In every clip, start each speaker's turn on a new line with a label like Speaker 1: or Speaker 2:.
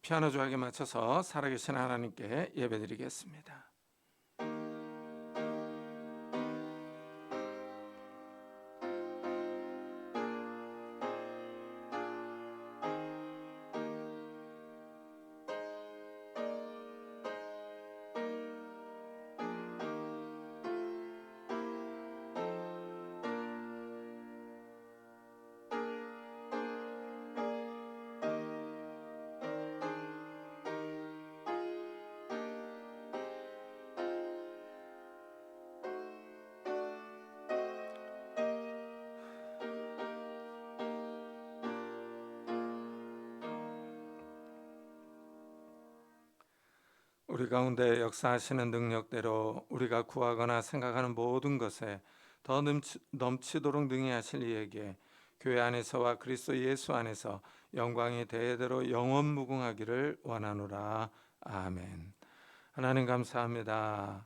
Speaker 1: 피아노 조각에 맞춰서 살아계신 하나님께 예배드리겠습니다. 우리 가운데 역사하시는 능력대로 우리가 구하거나 생각하는 모든 것에 더 넘치도록 능히 하실 이에게 교회 안에서와 그리스도 예수 안에서 영광이 대대로 영원무궁하기를 원하노라. 아멘. 하나님 감사합니다.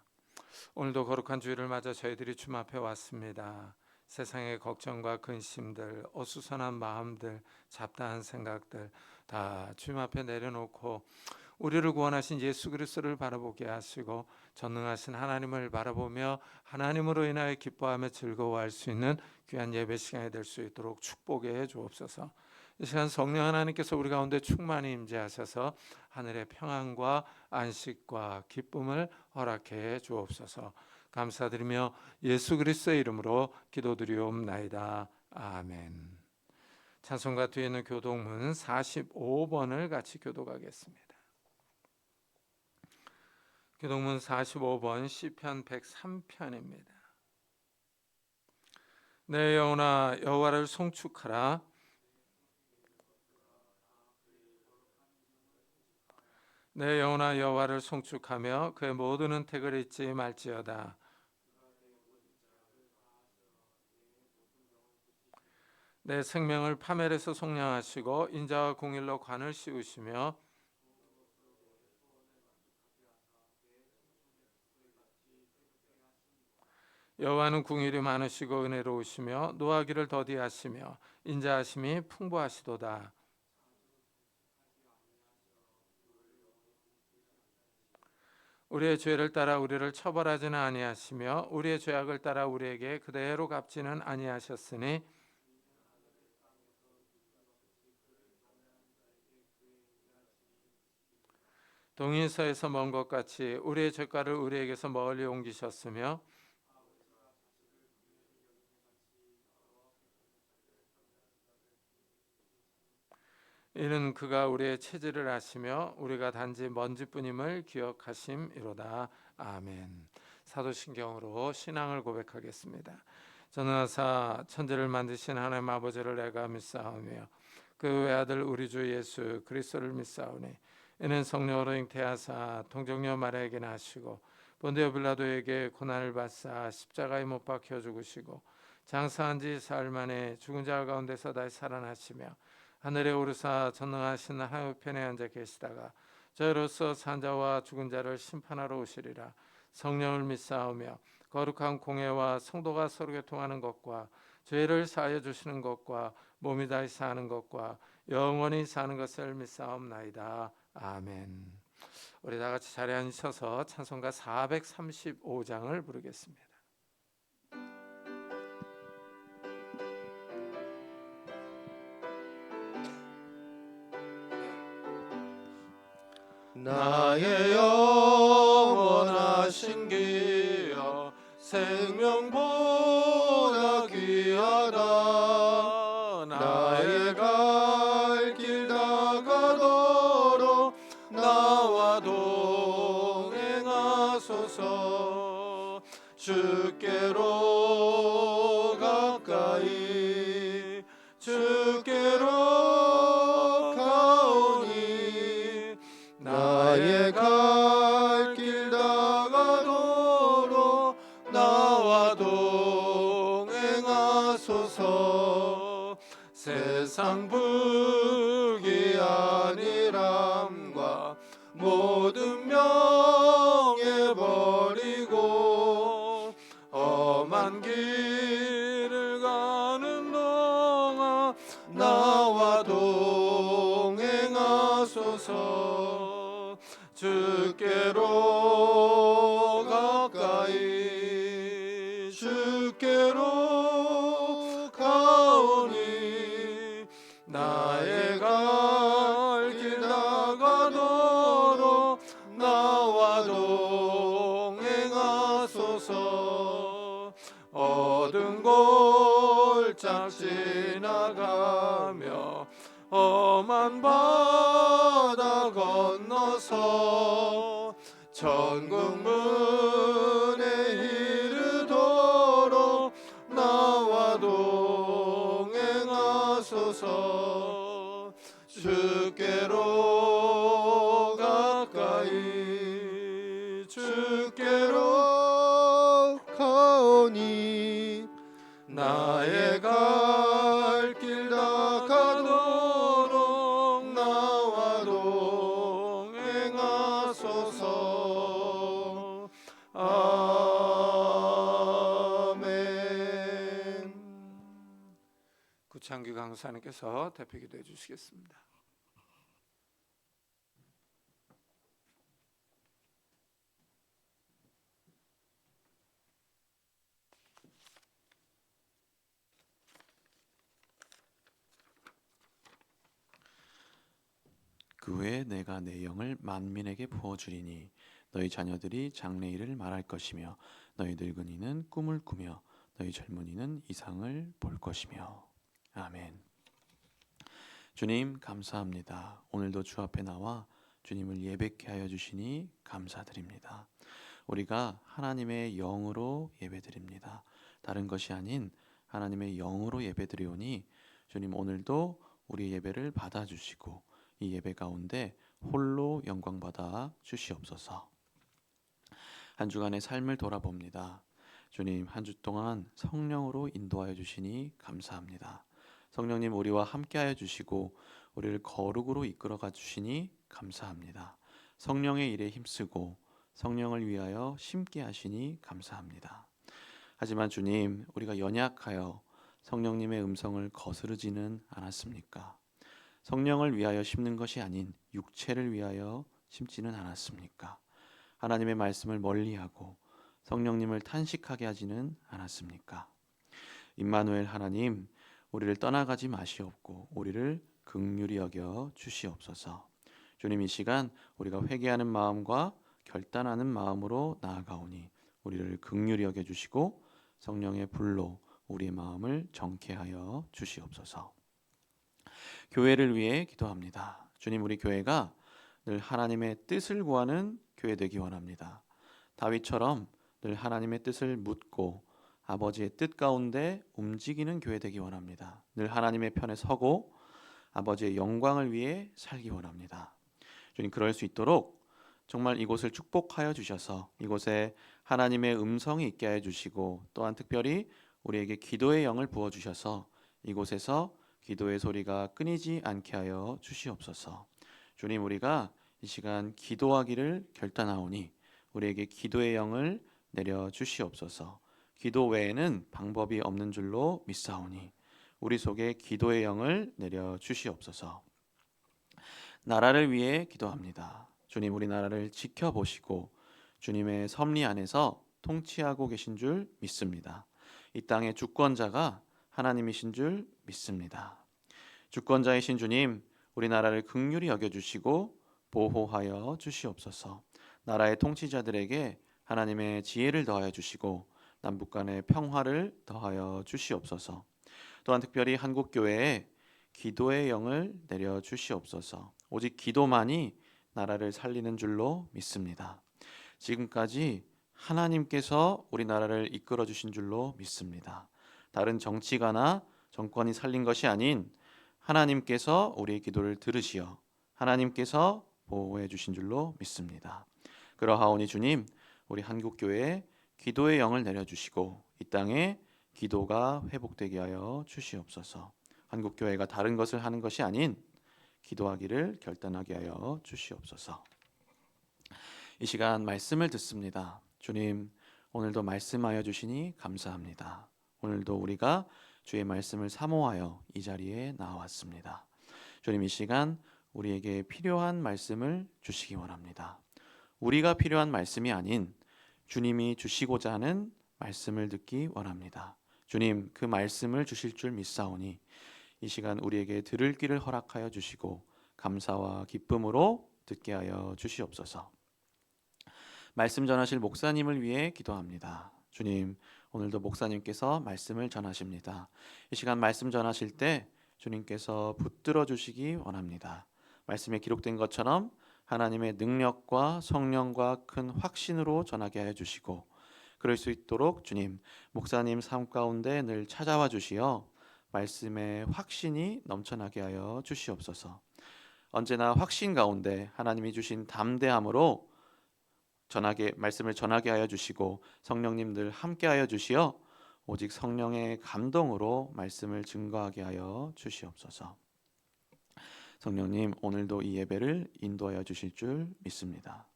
Speaker 1: 오늘도 거룩한 주일을 맞아 저희들이 주님 앞에 왔습니다. 세상의 걱정과 근심들, 어수선한 마음들, 잡다한 생각들 다 주님 앞에 내려놓고 우리를 구원하신 예수 그리스도를 바라보게 하시고 전능하신 하나님을 바라보며 하나님으로 인하여 기뻐하며 즐거워할 수 있는 귀한 예배 시간이 될 수 있도록 축복해 주옵소서. 이 시간 성령 하나님께서 우리 가운데 충만히 임재하셔서 하늘의 평안과 안식과 기쁨을 허락해 주옵소서. 감사드리며 예수 그리스도의 이름으로 기도드리옵나이다. 아멘. 찬송가 뒤에 있는 교독문 45번을 같이 교독하겠습니다. 교독문 45번 시편 103편입니다. 내 영혼아 여호와를 송축하라. 내 영혼아 여호와를 송축하며 그의 모든 은택을 잊지 말지어다. 내 생명을 파멸해서 속량하시고 인자와 공일로 관을 씌우시며 여호와는 궁일이 많으시고 은혜로우시며 노하기를 더디하시며 인자하심이 풍부하시도다. 우리의 죄를 따라 우리를 처벌하지는 아니하시며 우리의 죄악을 따라 우리에게 그대로 갚지는 아니하셨으니 동이 서에서 먼 것 같이 우리의 죄가를 우리에게서 멀리 옮기셨으며 이는 그가 우리의 체질을 아시며 우리가 단지 먼지뿐임을 기억하심이로다. 아멘. 사도신경으로 신앙을 고백하겠습니다. 전능하사 천지를 만드신 하나님 아버지를 내가 믿사오며 그 외아들 우리 주 예수 그리스도를 믿사오니 이는 성령으로 잉태하사 동정녀 마리아에게 나시고 본디오 빌라도에게 고난을 받사 십자가에 못 박혀 죽으시고 장사한 지 사흘 만에 죽은 자 가운데서 다시 살아나시며 하늘에 오르사 전능하신 하나님 우편에 앉아 계시다가 저희로서 산 자와 죽은 자를 심판하러 오시리라. 성령을 믿사오며 거룩한 공회와 성도가 서로 교통하는 것과 죄를 사하여 주시는 것과 몸이 다시 사는 것과 영원히 사는 것을 믿사옵나이다. 아멘. 우리 다 같이 자리에 앉으셔서 찬송가 435장을 부르겠습니다.
Speaker 2: 나의 영원하신 기여 생명보다 귀하다. 나의 갈 길 다가도록 나와 동행하소서. 주께로 가까이 주께로 나의 갈 길 다가도록 나와 동행하소서. 세상 불기안이람과 모든 명예 버리고 험한 길을 가는 동안 나와 동행하소서. 하소서. 주께로 가까이 주께로 가오니 나의 갈 길 나가도록 나와 동행하소서. 어두운 골짝 지나가며 험한 바다 건너서 천국 문에 이르도록 나와 동행하소서. 주께로 가까이 주께로 가오니 나의 갈 길 나가도록 나와 동행하소서. 아멘.
Speaker 1: 구창규 강사님께서 대표 기도해 주시겠습니다.
Speaker 3: 그 후에 내가 내 영을 만민에게 부어주리니 너희 자녀들이 장래일을 말할 것이며 너희 늙은이는 꿈을 꾸며 너희 젊은이는 이상을 볼 것이며. 아멘. 주님 감사합니다. 오늘도 주 앞에 나와 주님을 예배케 하여 주시니 감사드립니다. 우리가 하나님의 영으로 예배드립니다. 다른 것이 아닌 하나님의 영으로 예배드리오니 주님 오늘도 우리 예배를 받아주시고 이 예배 가운데 홀로 영광 받아 주시옵소서. 한 주간의 삶을 돌아봅니다. 주님 한 주 동안 성령으로 인도하여 주시니 감사합니다. 성령님 우리와 함께하여 주시고 우리를 거룩으로 이끌어가 주시니 감사합니다. 성령의 일에 힘쓰고 성령을 위하여 심게 하시니 감사합니다. 하지만 주님 우리가 연약하여 성령님의 음성을 거스르지는 않았습니까? 성령을 위하여 심는 것이 아닌 육체를 위하여 심지는 않았습니까? 하나님의 말씀을 멀리하고 성령님을 탄식하게 하지는 않았습니까? 임마누엘 하나님 우리를 떠나가지 마시옵고 우리를 긍휼히 여겨 주시옵소서. 주님 이 시간 우리가 회개하는 마음과 결단하는 마음으로 나아가오니 우리를 긍휼히 여겨 주시고 성령의 불로 우리의 마음을 정케하여 주시옵소서. 교회를 위해 기도합니다. 주님 우리 교회가 늘 하나님의 뜻을 구하는 교회 되기 원합니다. 다윗처럼 늘 하나님의 뜻을 묻고 아버지의 뜻 가운데 움직이는 교회 되기 원합니다. 늘 하나님의 편에 서고 아버지의 영광을 위해 살기 원합니다. 주님 그럴 수 있도록 정말 이곳을 축복하여 주셔서 이곳에 하나님의 음성이 있게 하여 주시고 또한 특별히 우리에게 기도의 영을 부어 주셔서 이곳에서 기도의 소리가 끊이지 않게 하여 주시옵소서. 주님 우리가 이 시간 기도하기를 결단하오니 우리에게 기도의 영을 내려 주시옵소서. 기도 외에는 방법이 없는 줄로 믿사오니 우리 속에 기도의 영을 내려 주시옵소서. 나라를 위해 기도합니다. 주님 우리 나라를 지켜보시고 주님의 섭리 안에서 통치하고 계신 줄 믿습니다. 이 땅의 주권자가 하나님이신 줄 믿습니다. 주권자이신 주님 우리 나라를 긍휼히 여겨주시고 보호하여 주시옵소서. 나라의 통치자들에게 하나님의 지혜를 더하여 주시고 남북 간의 평화를 더하여 주시옵소서. 또한 특별히 한국교회에 기도의 영을 내려 주시옵소서. 오직 기도만이 나라를 살리는 줄로 믿습니다. 지금까지 하나님께서 우리나라를 이끌어 주신 줄로 믿습니다. 다른 정치가나 정권이 살린 것이 아닌 하나님께서 우리의 기도를 들으시어 하나님께서 보호해 주신 줄로 믿습니다. 그러하오니 주님 우리 한국교회에 기도의 영을 내려주시고 이 땅에 기도가 회복되게 하여 주시옵소서. 한국교회가 다른 것을 하는 것이 아닌 기도하기를 결단하게 하여 주시옵소서. 이 시간 말씀을 듣습니다. 주님 오늘도 말씀하여 주시니 감사합니다. 오늘도 우리가 주의 말씀을 사모하여 이 자리에 나왔습니다. 주님 이 시간 우리에게 필요한 말씀을 주시기 원합니다. 우리가 필요한 말씀이 아닌 주님이 주시고자 하는 말씀을 듣기 원합니다. 주님, 그 말씀을 주실 줄 믿사오니 이 시간 우리에게 들을 귀를 허락하여 주시고 감사와 기쁨으로 듣게 하여 주시옵소서. 말씀 전하실 목사님을 위해 기도합니다. 주님, 오늘도 목사님께서 말씀을 전하십니다. 이 시간 말씀 전하실 때 주님께서 붙들어 주시기 원합니다. 말씀에 기록된 것처럼 하나님의 능력과 성령과 큰 확신으로 전하게 하여 주시고 그럴 수 있도록 주님, 목사님 삶 가운데 늘 찾아와 주시어 말씀의 확신이 넘쳐나게 하여 주시옵소서. 언제나 확신 가운데 하나님이 주신 담대함으로 말씀을 전하게 하여 주시고 성령님 늘 함께 하여 주시어 오직 성령의 감동으로 말씀을 증거하게 하여 주시옵소서. 성령님, 오늘도 이 예배를 인도하여 주실 줄 믿습니다.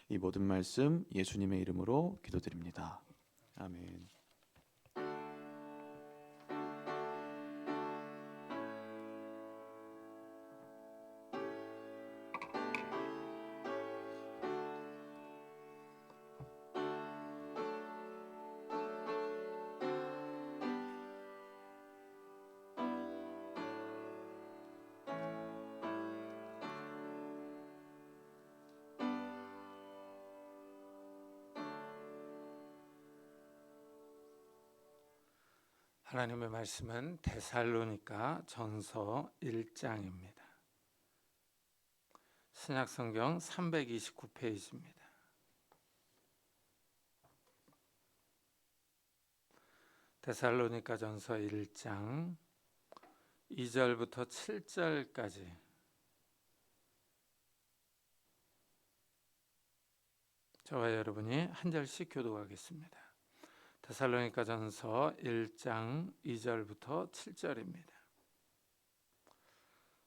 Speaker 3: 이 모든 말씀 예수님의 이름으로 기도드립니다. 아멘.
Speaker 1: 하나님의 말씀은 데살로니가 전서 1장입니다. 신약성경 329페이지입니다. 데살로니가 전서 1장 2절부터 7절까지 저와 여러분이 한 절씩 교독하겠습니다. 데살로니가 전서 1장 2절부터 7절입니다.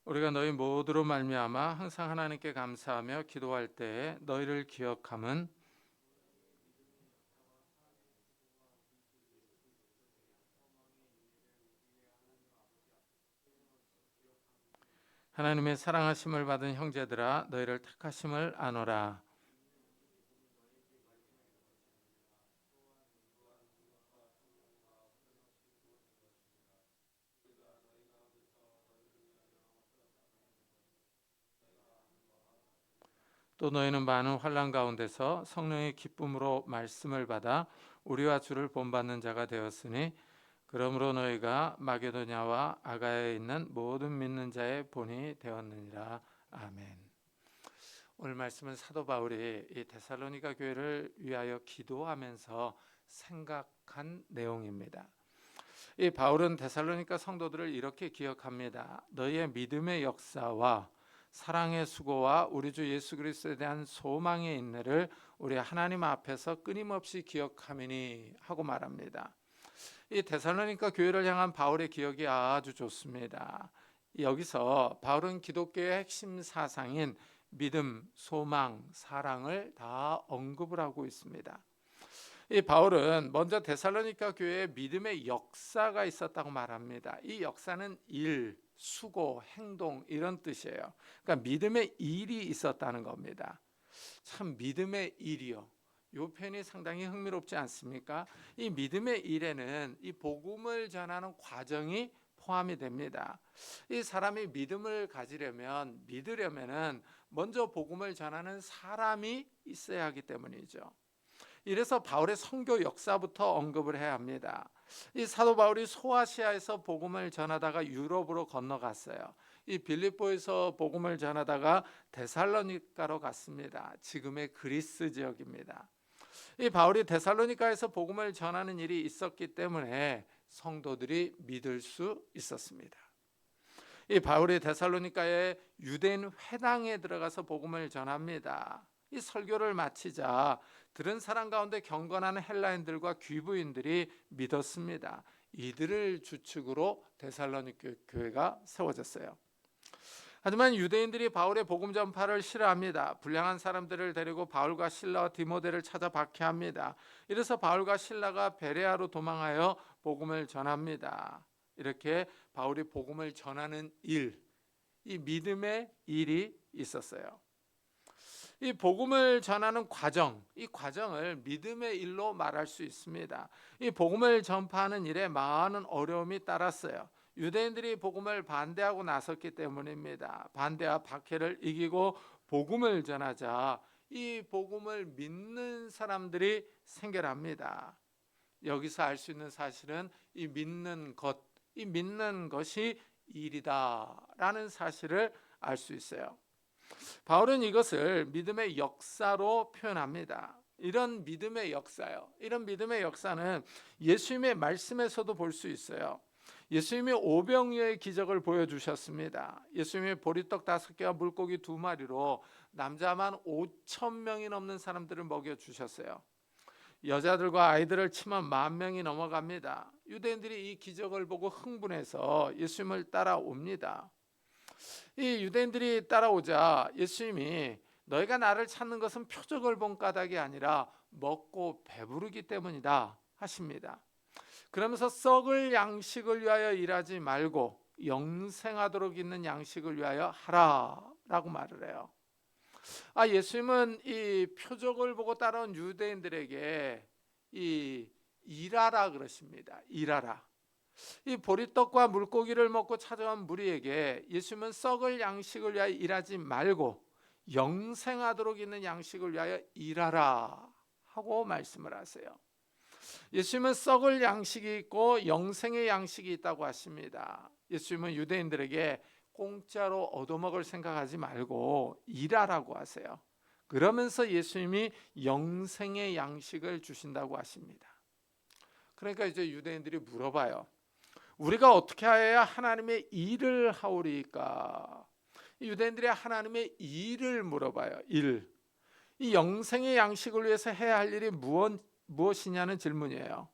Speaker 1: 우리가 너희 모두로 말미암아 항상 하나님께 감사하며 기도할 때에 너희를 기억함은 하나님의 사랑하심을 받은 형제들아 너희를 택하심을 아노라. 또 너희는 많은 환난 가운데서 성령의 기쁨으로 말씀을 받아 우리와 주를 본받는 자가 되었으니 그러므로 너희가 마게도냐와 아가야에 있는 모든 믿는 자의 본이 되었느니라. 아멘. 오늘 말씀은 사도 바울이 이 데살로니가 교회를 위하여 기도하면서 생각한 내용입니다. 이 바울은 데살로니가 성도들을 이렇게 기억합니다. 너희의 믿음의 역사와 사랑의 수고와 우리 주 예수 그리스도에 대한 소망의 인내를 우리 하나님 앞에서 끊임없이 기억하미니 하고 말합니다. 이 데살로니가 교회를 향한 바울의 기억이 아주 좋습니다. 여기서 바울은 기독교의 핵심 사상인 믿음, 소망, 사랑을 다 언급을 하고 있습니다. 이 바울은 먼저 데살로니가 교회에 믿음의 역사가 있었다고 말합니다. 이 역사는 일, 수고, 행동 이런 뜻이에요. 그러니까 믿음의 일이 있었다는 겁니다. 참 믿음의 일이요. 이 표현이 상당히 흥미롭지 않습니까? 이 믿음의 일에는 이 복음을 전하는 과정이 포함이 됩니다. 이 사람이 믿음을 가지려면 믿으려면은 먼저 복음을 전하는 사람이 있어야 하기 때문이죠. 이래서 바울의 선교 역사부터 언급을 해야 합니다. 이 사도 바울이 소아시아에서 복음을 전하다가 유럽으로 건너갔어요. 이 빌립보에서 복음을 전하다가 데살로니가로 갔습니다. 지금의 그리스 지역입니다. 이 바울이 데살로니가에서 복음을 전하는 일이 있었기 때문에 성도들이 믿을 수 있었습니다. 이 바울이 데살로니가의 유대인 회당에 들어가서 복음을 전합니다. 이 설교를 마치자 들은 사람 가운데 경건한 헬라인들과 귀부인들이 믿었습니다. 이들을 주축으로 데살로니가 교회가 세워졌어요. 하지만 유대인들이 바울의 복음 전파를 싫어합니다. 불량한 사람들을 데리고 바울과 실라와 디모데를 찾아 박해합니다. 이래서 바울과 실라가 베레아로 도망하여 복음을 전합니다. 이렇게 바울이 복음을 전하는 일, 이 믿음의 일이 있었어요. 이 복음을 전하는 과정, 이 과정을 믿음의 일로 말할 수 있습니다. 이 복음을 전파하는 일에 많은 어려움이 따랐어요. 유대인들이 복음을 반대하고 나섰기 때문입니다. 반대와 박해를 이기고 복음을 전하자 이 복음을 믿는 사람들이 생겨납니다. 여기서 알 수 있는 사실은 이 믿는 것이 일이다라는 사실을 알 수 있어요. 바울은 이것을 믿음의 역사로 표현합니다. 이런 믿음의 역사요. 이런 믿음의 역사는 예수님의 말씀에서도 볼 수 있어요. 예수님이 오병이어의 기적을 보여주셨습니다. 예수님이 보리떡 5개와 물고기 2마리로 남자만 5,000명이 넘는 사람들을 먹여주셨어요. 여자들과 아이들을 치면 10,000명이 넘어갑니다. 유대인들이 이 기적을 보고 흥분해서 예수님을 따라옵니다. 이 유대인들이 따라오자 예수님이 너희가 나를 찾는 것은 표적을 본 까닭이 아니라 먹고 배부르기 때문이다 하십니다. 그러면서 썩을 양식을 위하여 일하지 말고 영생하도록 있는 양식을 위하여 하라라고 말을 해요. 예수님은 이 표적을 보고 따라온 유대인들에게 이 일하라 그러십니다. 일하라. 이 보리떡과 물고기를 먹고 찾아온 무리에게 예수님은 썩을 양식을 위하여 일하지 말고 영생하도록 있는 양식을 위하여 일하라 하고 말씀을 하세요. 예수님은 썩을 양식이 있고 영생의 양식이 있다고 하십니다. 예수님은 유대인들에게 공짜로 얻어먹을 생각하지 말고 일하라고 하세요. 그러면서 예수님이 영생의 양식을 주신다고 하십니다. 그러니까 이제 유대인들이 물어봐요. 우리가 어떻게 해야 하나님의 일을 하오리까? 유대인들이 하나님의 일을 물어봐요. 이 영생의 양식을 위해서 해야 할 일이 무엇이냐는 질문이에요.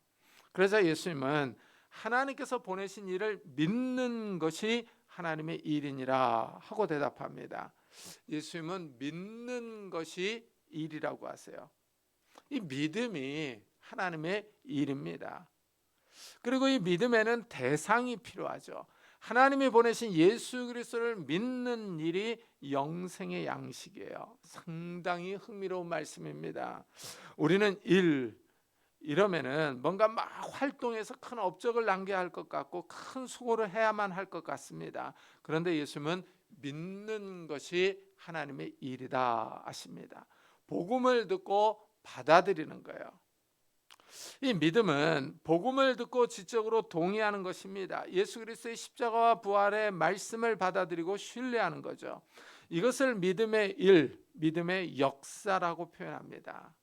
Speaker 1: 그래서 예수님은 하나님께서 보내신 일을 믿는 것이 하나님의 일이니라 하고 대답합니다. 예수님은 믿는 것이 일이라고 하세요. 이 믿음이 하나님의 일입니다. 그리고 이 믿음에는 대상이 필요하죠. 하나님이 보내신 예수 그리스도를 믿는 일이 영생의 양식이에요. 상당히 흥미로운 말씀입니다. 우리는 이러면은 뭔가 막 활동해서 큰 업적을 남겨야 할 것 같고 큰 수고를 해야만 할 것 같습니다. 그런데 예수님은 믿는 것이 하나님의 일이다 하십니다. 복음을 듣고 받아들이는 거예요. 이 믿음은 복음을 듣고 지적으로 동의하는 것입니다. 예수 그리스도의 십자가와 부활의 말씀을 받아들이고 신뢰하는 거죠. 이것을 믿음의 일, 믿음의 역사라고 표현합니다.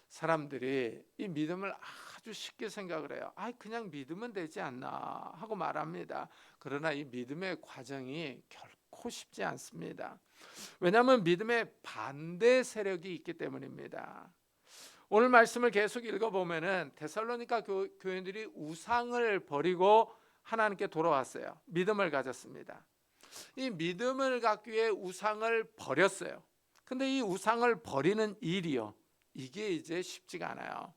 Speaker 1: 사람들이 이 믿음을 아주 쉽게 생각을 해요. 그냥 믿으면 되지 않나 하고 말합니다. 그러나 이 믿음의 과정이 결코 쉽지 않습니다. 왜냐하면 믿음의 반대 세력이 있기 때문입니다. 오늘 말씀을 계속 읽어보면은 데살로니가 교인들이 우상을 버리고 하나님께 돌아왔어요. 믿음을 가졌습니다. 이 믿음을 갖기 위해 우상을 버렸어요. 근데 이 우상을 버리는 일이요, 이게 이제 쉽지가 않아요.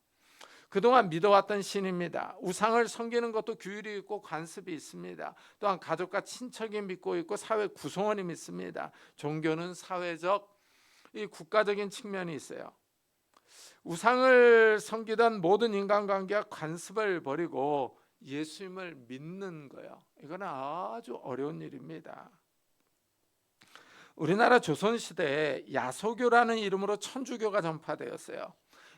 Speaker 1: 그동안 믿어왔던 신입니다. 우상을 섬기는 것도 규율이 있고 관습이 있습니다. 또한 가족과 친척이 믿고 있고 사회 구성원이 믿습니다. 종교는 사회적, 이 국가적인 측면이 있어요. 우상을 섬기던 모든 인간관계와 관습을 버리고 예수님을 믿는 거예요. 이건 아주 어려운 일입니다. 우리나라 조선시대에 야소교라는 이름으로 천주교가 전파되었어요.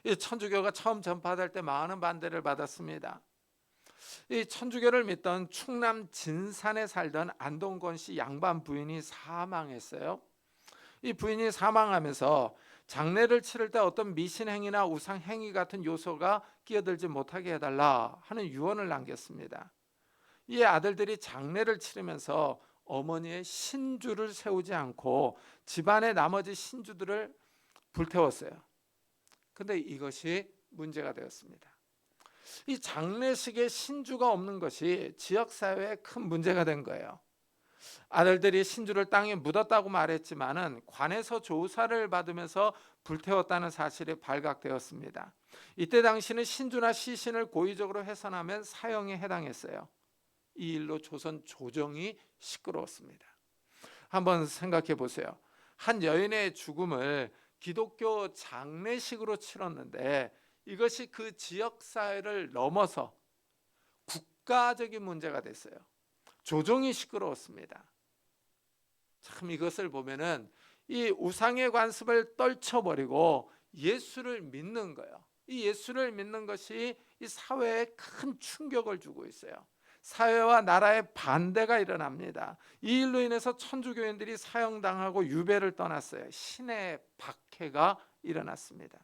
Speaker 1: 이 천주교가 처음 전파될 때 많은 반대를 받았습니다. 이 천주교를 믿던 충남 진산에 살던 안동건 씨 양반 부인이 사망했어요. 이 부인이 사망하면서 장례를 치를 때 어떤 미신행위나 우상행위 같은 요소가 끼어들지 못하게 해달라 하는 유언을 남겼습니다. 이 아들들이 장례를 치르면서 어머니의 신주를 세우지 않고 집안의 나머지 신주들을 불태웠어요. 근데 이것이 문제가 되었습니다. 이 장례식에 신주가 없는 것이 지역사회에 큰 문제가 된 거예요. 아들들이 신주를 땅에 묻었다고 말했지만은 관에서 조사를 받으면서 불태웠다는 사실이 발각되었습니다. 이때 당시는 신주나 시신을 고의적으로 훼손하면 사형에 해당했어요. 이 일로 조선 조정이 시끄러웠습니다. 한번 생각해 보세요. 한 여인의 죽음을 기독교 장례식으로 치렀는데 이것이 그 지역 사회를 넘어서 국가적인 문제가 됐어요. 조정이 시끄러웠습니다. 참 이것을 보면은 이 우상의 관습을 떨쳐버리고 예수를 믿는 거예요. 이 예수를 믿는 것이 이 사회에 큰 충격을 주고 있어요. 사회와 나라의 반대가 일어납니다. 이 일로 인해서 천주교인들이 사형당하고 유배를 떠났어요. 신의 박해가 일어났습니다.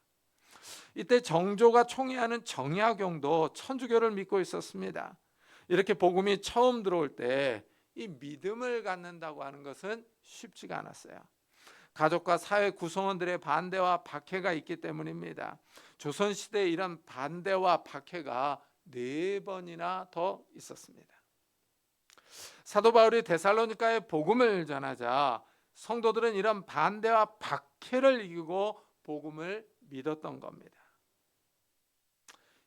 Speaker 1: 이때 정조가 총애하는 정약용도 천주교를 믿고 있었습니다. 이렇게 복음이 처음 들어올 때 이 믿음을 갖는다고 하는 것은 쉽지가 않았어요. 가족과 사회 구성원들의 반대와 박해가 있기 때문입니다. 조선시대에 이런 반대와 박해가 4번이나 더 있었습니다. 사도 바울이 데살로니가에 복음을 전하자 성도들은 이런 반대와 박해를 이기고 복음을 믿었던 겁니다.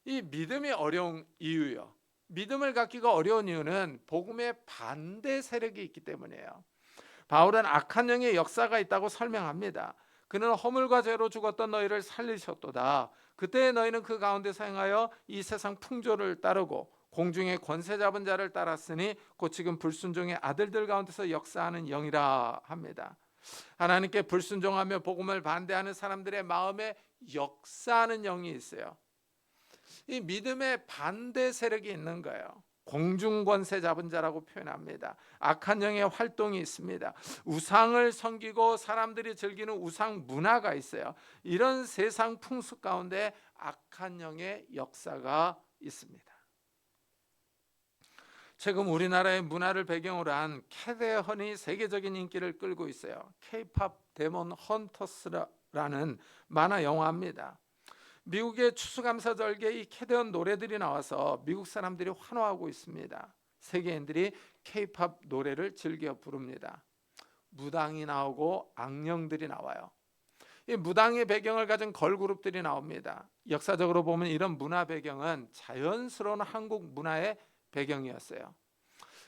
Speaker 1: 이 믿음이 어려운 이유요. 믿음을 갖기가 어려운 이유는 복음의 반대 세력이 있기 때문이에요. 바울은 악한 영의 역사가 있다고 설명합니다. 그는 허물과 죄로 죽었던 너희를 살리셨도다. 그때 너희는 그 가운데서 행하여 이 세상 풍조를 따르고 공중의 권세 잡은 자를 따랐으니 곧 지금 불순종의 아들들 가운데서 역사하는 영이라 합니다. 하나님께 불순종하며 복음을 반대하는 사람들의 마음에 역사하는 영이 있어요. 이 믿음의 반대 세력이 있는 거예요. 공중권세 잡은 자라고 표현합니다. 악한 영의 활동이 있습니다. 우상을 섬기고 사람들이 즐기는 우상 문화가 있어요. 이런 세상 풍습 가운데 악한 영의 역사가 있습니다. 최근 우리나라의 문화를 배경으로 한 캐대헌이 세계적인 인기를 끌고 있어요. K-팝 데몬 헌터스라는 만화 영화입니다. 미국의 추수감사절기에 이 캐대헌 노래들이 나와서 미국 사람들이 환호하고 있습니다. 세계인들이 K-팝 노래를 즐겨 부릅니다. 무당이 나오고 악령들이 나와요. 이 무당의 배경을 가진 걸그룹들이 나옵니다. 역사적으로 보면 이런 문화 배경은 자연스러운 한국 문화의 배경이었어요.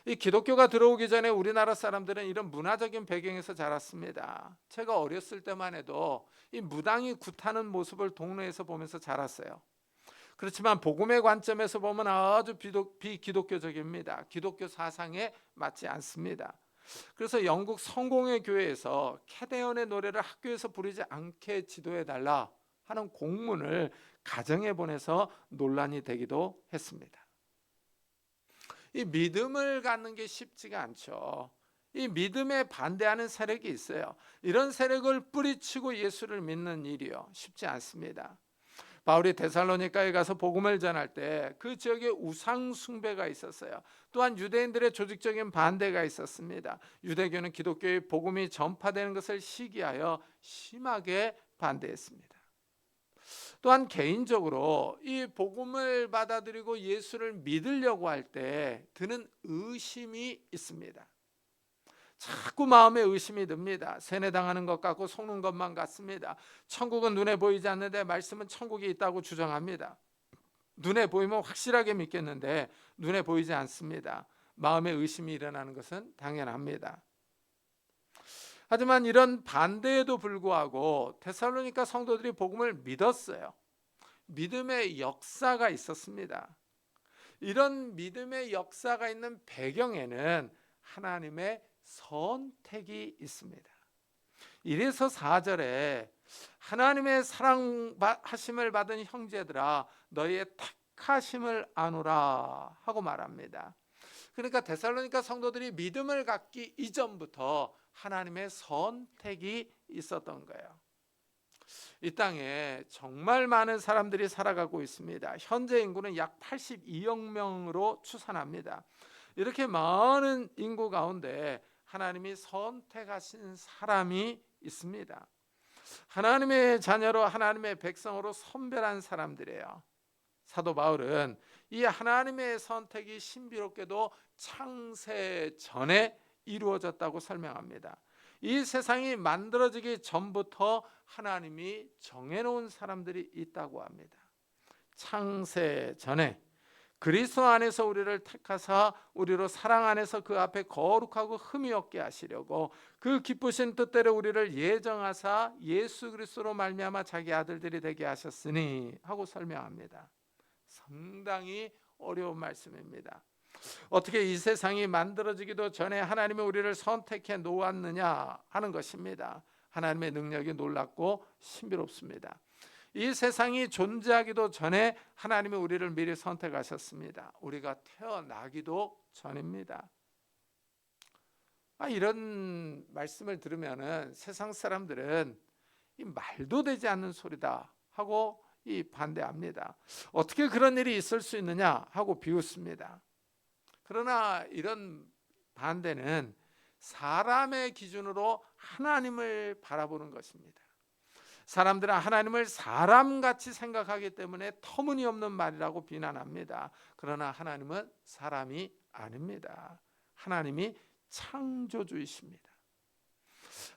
Speaker 1: 이 기독교가 들어오기 전에 우리나라 사람들은 이런 문화적인 배경에서 자랐습니다. 제가 어렸을 때만 해도 이 무당이 굿하는 모습을 동네에서 보면서 자랐어요. 그렇지만 복음의 관점에서 보면 아주 비기독교적입니다. 기독교 사상에 맞지 않습니다. 그래서 영국 성공회 교회에서 캐대헌의 노래를 학교에서 부르지 않게 지도해달라 하는 공문을 가정에 보내서 논란이 되기도 했습니다. 이 믿음을 갖는 게 쉽지가 않죠. 이 믿음에 반대하는 세력이 있어요. 이런 세력을 뿌리치고 예수를 믿는 일이요, 쉽지 않습니다. 바울이 데살로니가에 가서 복음을 전할 때 그 지역에 우상 숭배가 있었어요. 또한 유대인들의 조직적인 반대가 있었습니다. 유대교는 기독교의 복음이 전파되는 것을 시기하여 심하게 반대했습니다. 또한 개인적으로 이 복음을 받아들이고 예수를 믿으려고 할 때 드는 의심이 있습니다. 자꾸 마음에 의심이 듭니다. 세뇌당하는 것 같고 속는 것만 같습니다. 천국은 눈에 보이지 않는데 말씀은 천국이 있다고 주장합니다. 눈에 보이면 확실하게 믿겠는데 눈에 보이지 않습니다. 마음에 의심이 일어나는 것은 당연합니다. 하지만 이런 반대에도 불구하고 데살로니가 성도들이 복음을 믿었어요. 믿음의 역사가 있었습니다. 이런 믿음의 역사가 있는 배경에는 하나님의 선택이 있습니다. 이래서 4절에 하나님의 사랑하심을 받은 형제들아 너희의 택하심을 아노라 하고 말합니다. 그러니까 데살로니가 성도들이 믿음을 갖기 이전부터 하나님의 선택이 있었던 거예요. 이 땅에 정말 많은 사람들이 살아가고 있습니다. 현재 인구는 약 82억 명으로 추산합니다. 이렇게 많은 인구 가운데 하나님이 선택하신 사람이 있습니다. 하나님의 자녀로 하나님의 백성으로 선별한 사람들이에요. 사도 바울은 이 하나님의 선택이 신비롭게도 창세 전에 이루어졌다고 설명합니다. 이 세상이 만들어지기 전부터 하나님이 정해놓은 사람들이 있다고 합니다. 창세 전에 그리스도 안에서 우리를 택하사 우리로 사랑 안에서 그 앞에 거룩하고 흠이 없게 하시려고 그 기쁘신 뜻대로 우리를 예정하사 예수 그리스도로 말미암아 자기 아들들이 되게 하셨으니 하고 설명합니다. 상당히 어려운 말씀입니다. 어떻게 이 세상이 만들어지기도 전에 하나님이 우리를 선택해 놓았느냐 하는 것입니다. 하나님의 능력이 놀랍고 신비롭습니다. 이 세상이 존재하기도 전에 하나님이 우리를 미리 선택하셨습니다. 우리가 태어나기도 전입니다. 이런 말씀을 들으면은 세상 사람들은 이 말도 되지 않는 소리다 하고 반대합니다. 어떻게 그런 일이 있을 수 있느냐 하고 비웃습니다. 그러나 이런 반대는 사람의 기준으로 하나님을 바라보는 것입니다. 사람들은 하나님을 사람같이 생각하기 때문에 터무니없는 말이라고 비난합니다. 그러나 하나님은 사람이 아닙니다. 하나님이 창조주이십니다.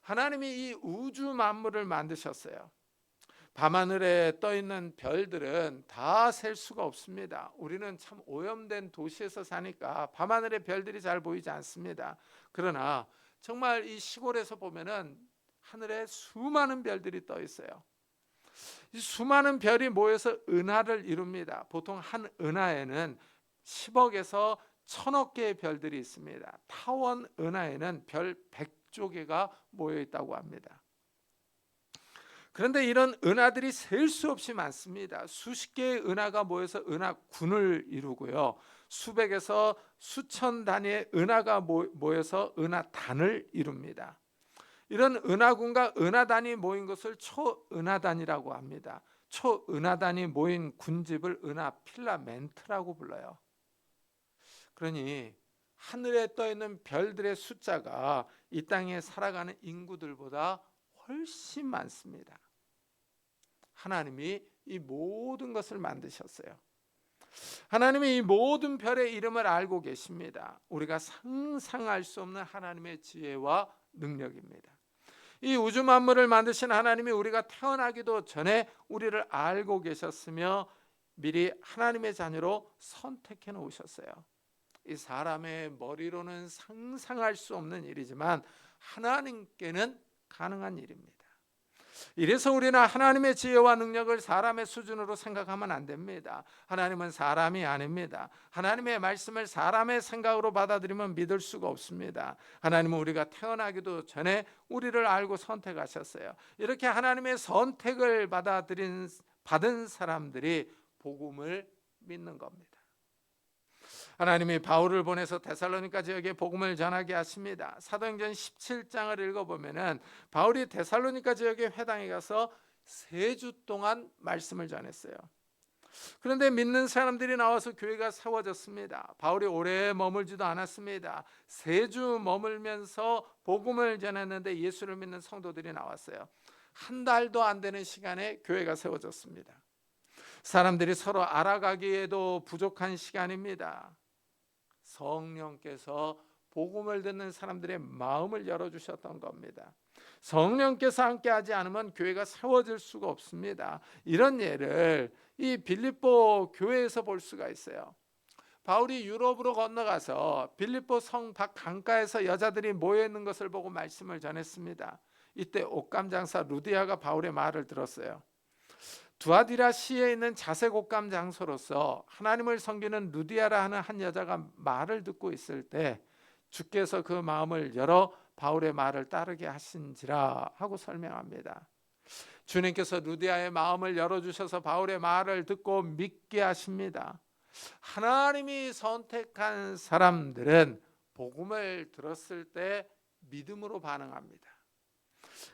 Speaker 1: 하나님이 이 우주 만물을 만드셨어요. 밤하늘에 떠있는 별들은 다 셀 수가 없습니다. 우리는 참 오염된 도시에서 사니까 밤하늘의 별들이 잘 보이지 않습니다. 그러나 정말 이 시골에서 보면은 하늘에 수많은 별들이 떠 있어요. 이 수많은 별이 모여서 은하를 이룹니다. 보통 한 은하에는 10억에서 1000억 개의 별들이 있습니다. 타원 은하에는 별 100조 개가 모여 있다고 합니다. 그런데 이런 은하들이 셀 수 없이 많습니다. 수십 개의 은하가 모여서 은하군을 이루고요. 수백에서 수천 단위의 은하가 모여서 은하단을 이룹니다. 이런 은하군과 은하단이 모인 것을 초은하단이라고 합니다. 초은하단이 모인 군집을 은하 필라멘트라고 불러요. 그러니 하늘에 떠 있는 별들의 숫자가 이 땅에 살아가는 인구들보다 훨씬 많습니다. 하나님이 이 모든 것을 만드셨어요. 하나님이 이 모든 별의 이름을 알고 계십니다. 우리가 상상할 수 없는 하나님의 지혜와 능력입니다. 이 우주 만물을 만드신 하나님이 우리가 태어나기도 전에 우리를 알고 계셨으며 미리 하나님의 자녀로 선택해 놓으셨어요. 이 사람의 머리로는 상상할 수 없는 일이지만 하나님께는 가능한 일입니다. 이래서 우리는 하나님의 지혜와 능력을 사람의 수준으로 생각하면 안 됩니다. 하나님은 사람이 아닙니다. 하나님의 말씀을 사람의 생각으로 받아들이면 믿을 수가 없습니다. 하나님은 우리가 태어나기도 전에 우리를 알고 선택하셨어요. 이렇게 하나님의 선택을 받은 사람들이 복음을 믿는 겁니다. 하나님이 바울을 보내서 데살로니가 지역에 복음을 전하게 하십니다. 사도행전 17장을 읽어보면은 바울이 데살로니가 지역의 회당에 가서 3주 동안 말씀을 전했어요. 그런데 믿는 사람들이 나와서 교회가 세워졌습니다. 바울이 오래 머물지도 않았습니다. 3주 머물면서 복음을 전했는데 예수를 믿는 성도들이 나왔어요. 한 달도 안 되는 시간에 교회가 세워졌습니다. 사람들이 서로 알아가기에도 부족한 시간입니다. 성령께서 복음을 듣는 사람들의 마음을 열어주셨던 겁니다. 성령께서 함께하지 않으면 교회가 세워질 수가 없습니다. 이런 예를 이 빌립보 교회에서 볼 수가 있어요. 바울이 유럽으로 건너가서 빌립보 성 밖 강가에서 여자들이 모여 있는 것을 보고 말씀을 전했습니다. 이때 옷감 장사 루디아가 바울의 말을 들었어요. 두아디라 시에 있는 자색 옷감 장소로서 하나님을 섬기는 루디아라 하는 한 여자가 말을 듣고 있을 때 주께서 그 마음을 열어 바울의 말을 따르게 하신지라 하고 설명합니다. 주님께서 루디아의 마음을 열어주셔서 바울의 말을 듣고 믿게 하십니다. 하나님이 선택한 사람들은 복음을 들었을 때 믿음으로 반응합니다.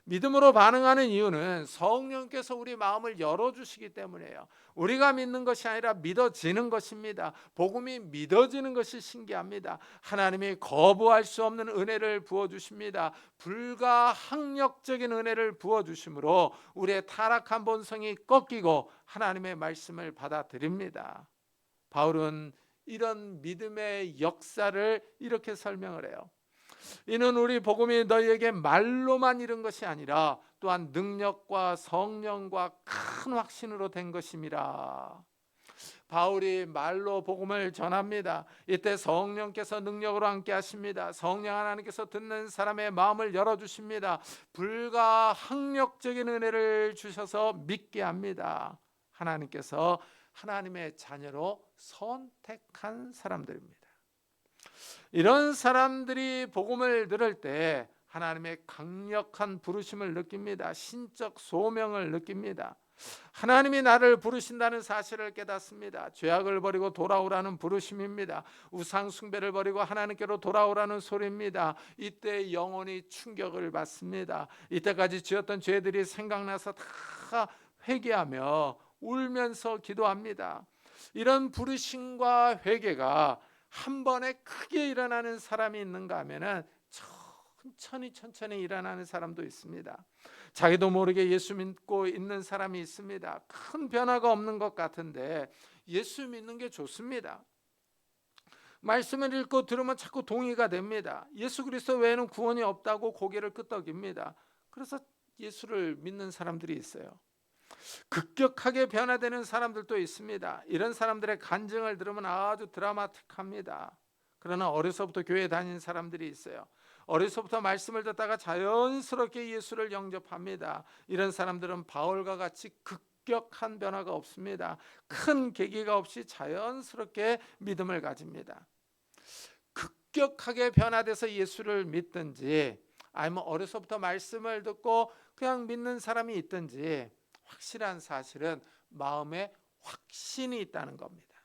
Speaker 1: 믿음으로 반응하는 이유는 성령께서 우리 마음을 열어주시기 때문이에요. 우리가 믿는 것이 아니라 믿어지는 것입니다. 복음이 믿어지는 것이 신기합니다. 하나님이 거부할 수 없는 은혜를 부어주십니다. 불가항력적인 은혜를 부어주심으로 우리의 타락한 본성이 꺾이고 하나님의 말씀을 받아들입니다. 바울은 이런 믿음의 역사를 이렇게 설명을 해요. 이는 우리 복음이 너희에게 말로만 이른 것이 아니라 또한 능력과 성령과 큰 확신으로 된 것임이라. 바울이 말로 복음을 전합니다. 이때 성령께서 능력으로 함께 하십니다. 성령 하나님께서 듣는 사람의 마음을 열어주십니다. 불가항력적인 은혜를 주셔서 믿게 합니다. 하나님께서 하나님의 자녀로 선택한 사람들입니다. 이런 사람들이 복음을 들을 때 하나님의 강력한 부르심을 느낍니다. 신적 소명을 느낍니다. 하나님이 나를 부르신다는 사실을 깨닫습니다. 죄악을 버리고 돌아오라는 부르심입니다. 우상 숭배를 버리고 하나님께로 돌아오라는 소리입니다. 이때 영혼이 충격을 받습니다. 이때까지 지었던 죄들이 생각나서 다 회개하며 울면서 기도합니다. 이런 부르심과 회개가 한 번에 크게 일어나는 사람이 있는가 하면은 천천히 일어나는 사람도 있습니다. 자기도 모르게 예수 믿고 있는 사람이 있습니다. 큰 변화가 없는 것 같은데 예수 믿는 게 좋습니다. 말씀을 읽고 들으면 자꾸 동의가 됩니다. 예수 그리스도 외에는 구원이 없다고 고개를 끄덕입니다. 그래서 예수를 믿는 사람들이 있어요. 급격하게 변화되는 사람들도 있습니다. 이런 사람들의 간증을 들으면 아주 드라마틱합니다. 그러나 어려서부터 교회 다니는 사람들이 있어요. 어려서부터 말씀을 듣다가 자연스럽게 예수를 영접합니다. 이런 사람들은 바울과 같이 급격한 변화가 없습니다. 큰 계기가 없이 자연스럽게 믿음을 가집니다. 급격하게 변화돼서 예수를 믿든지 아니면 어려서부터 말씀을 듣고 그냥 믿는 사람이 있든지 확실한 사실은 마음에 확신이 있다는 겁니다.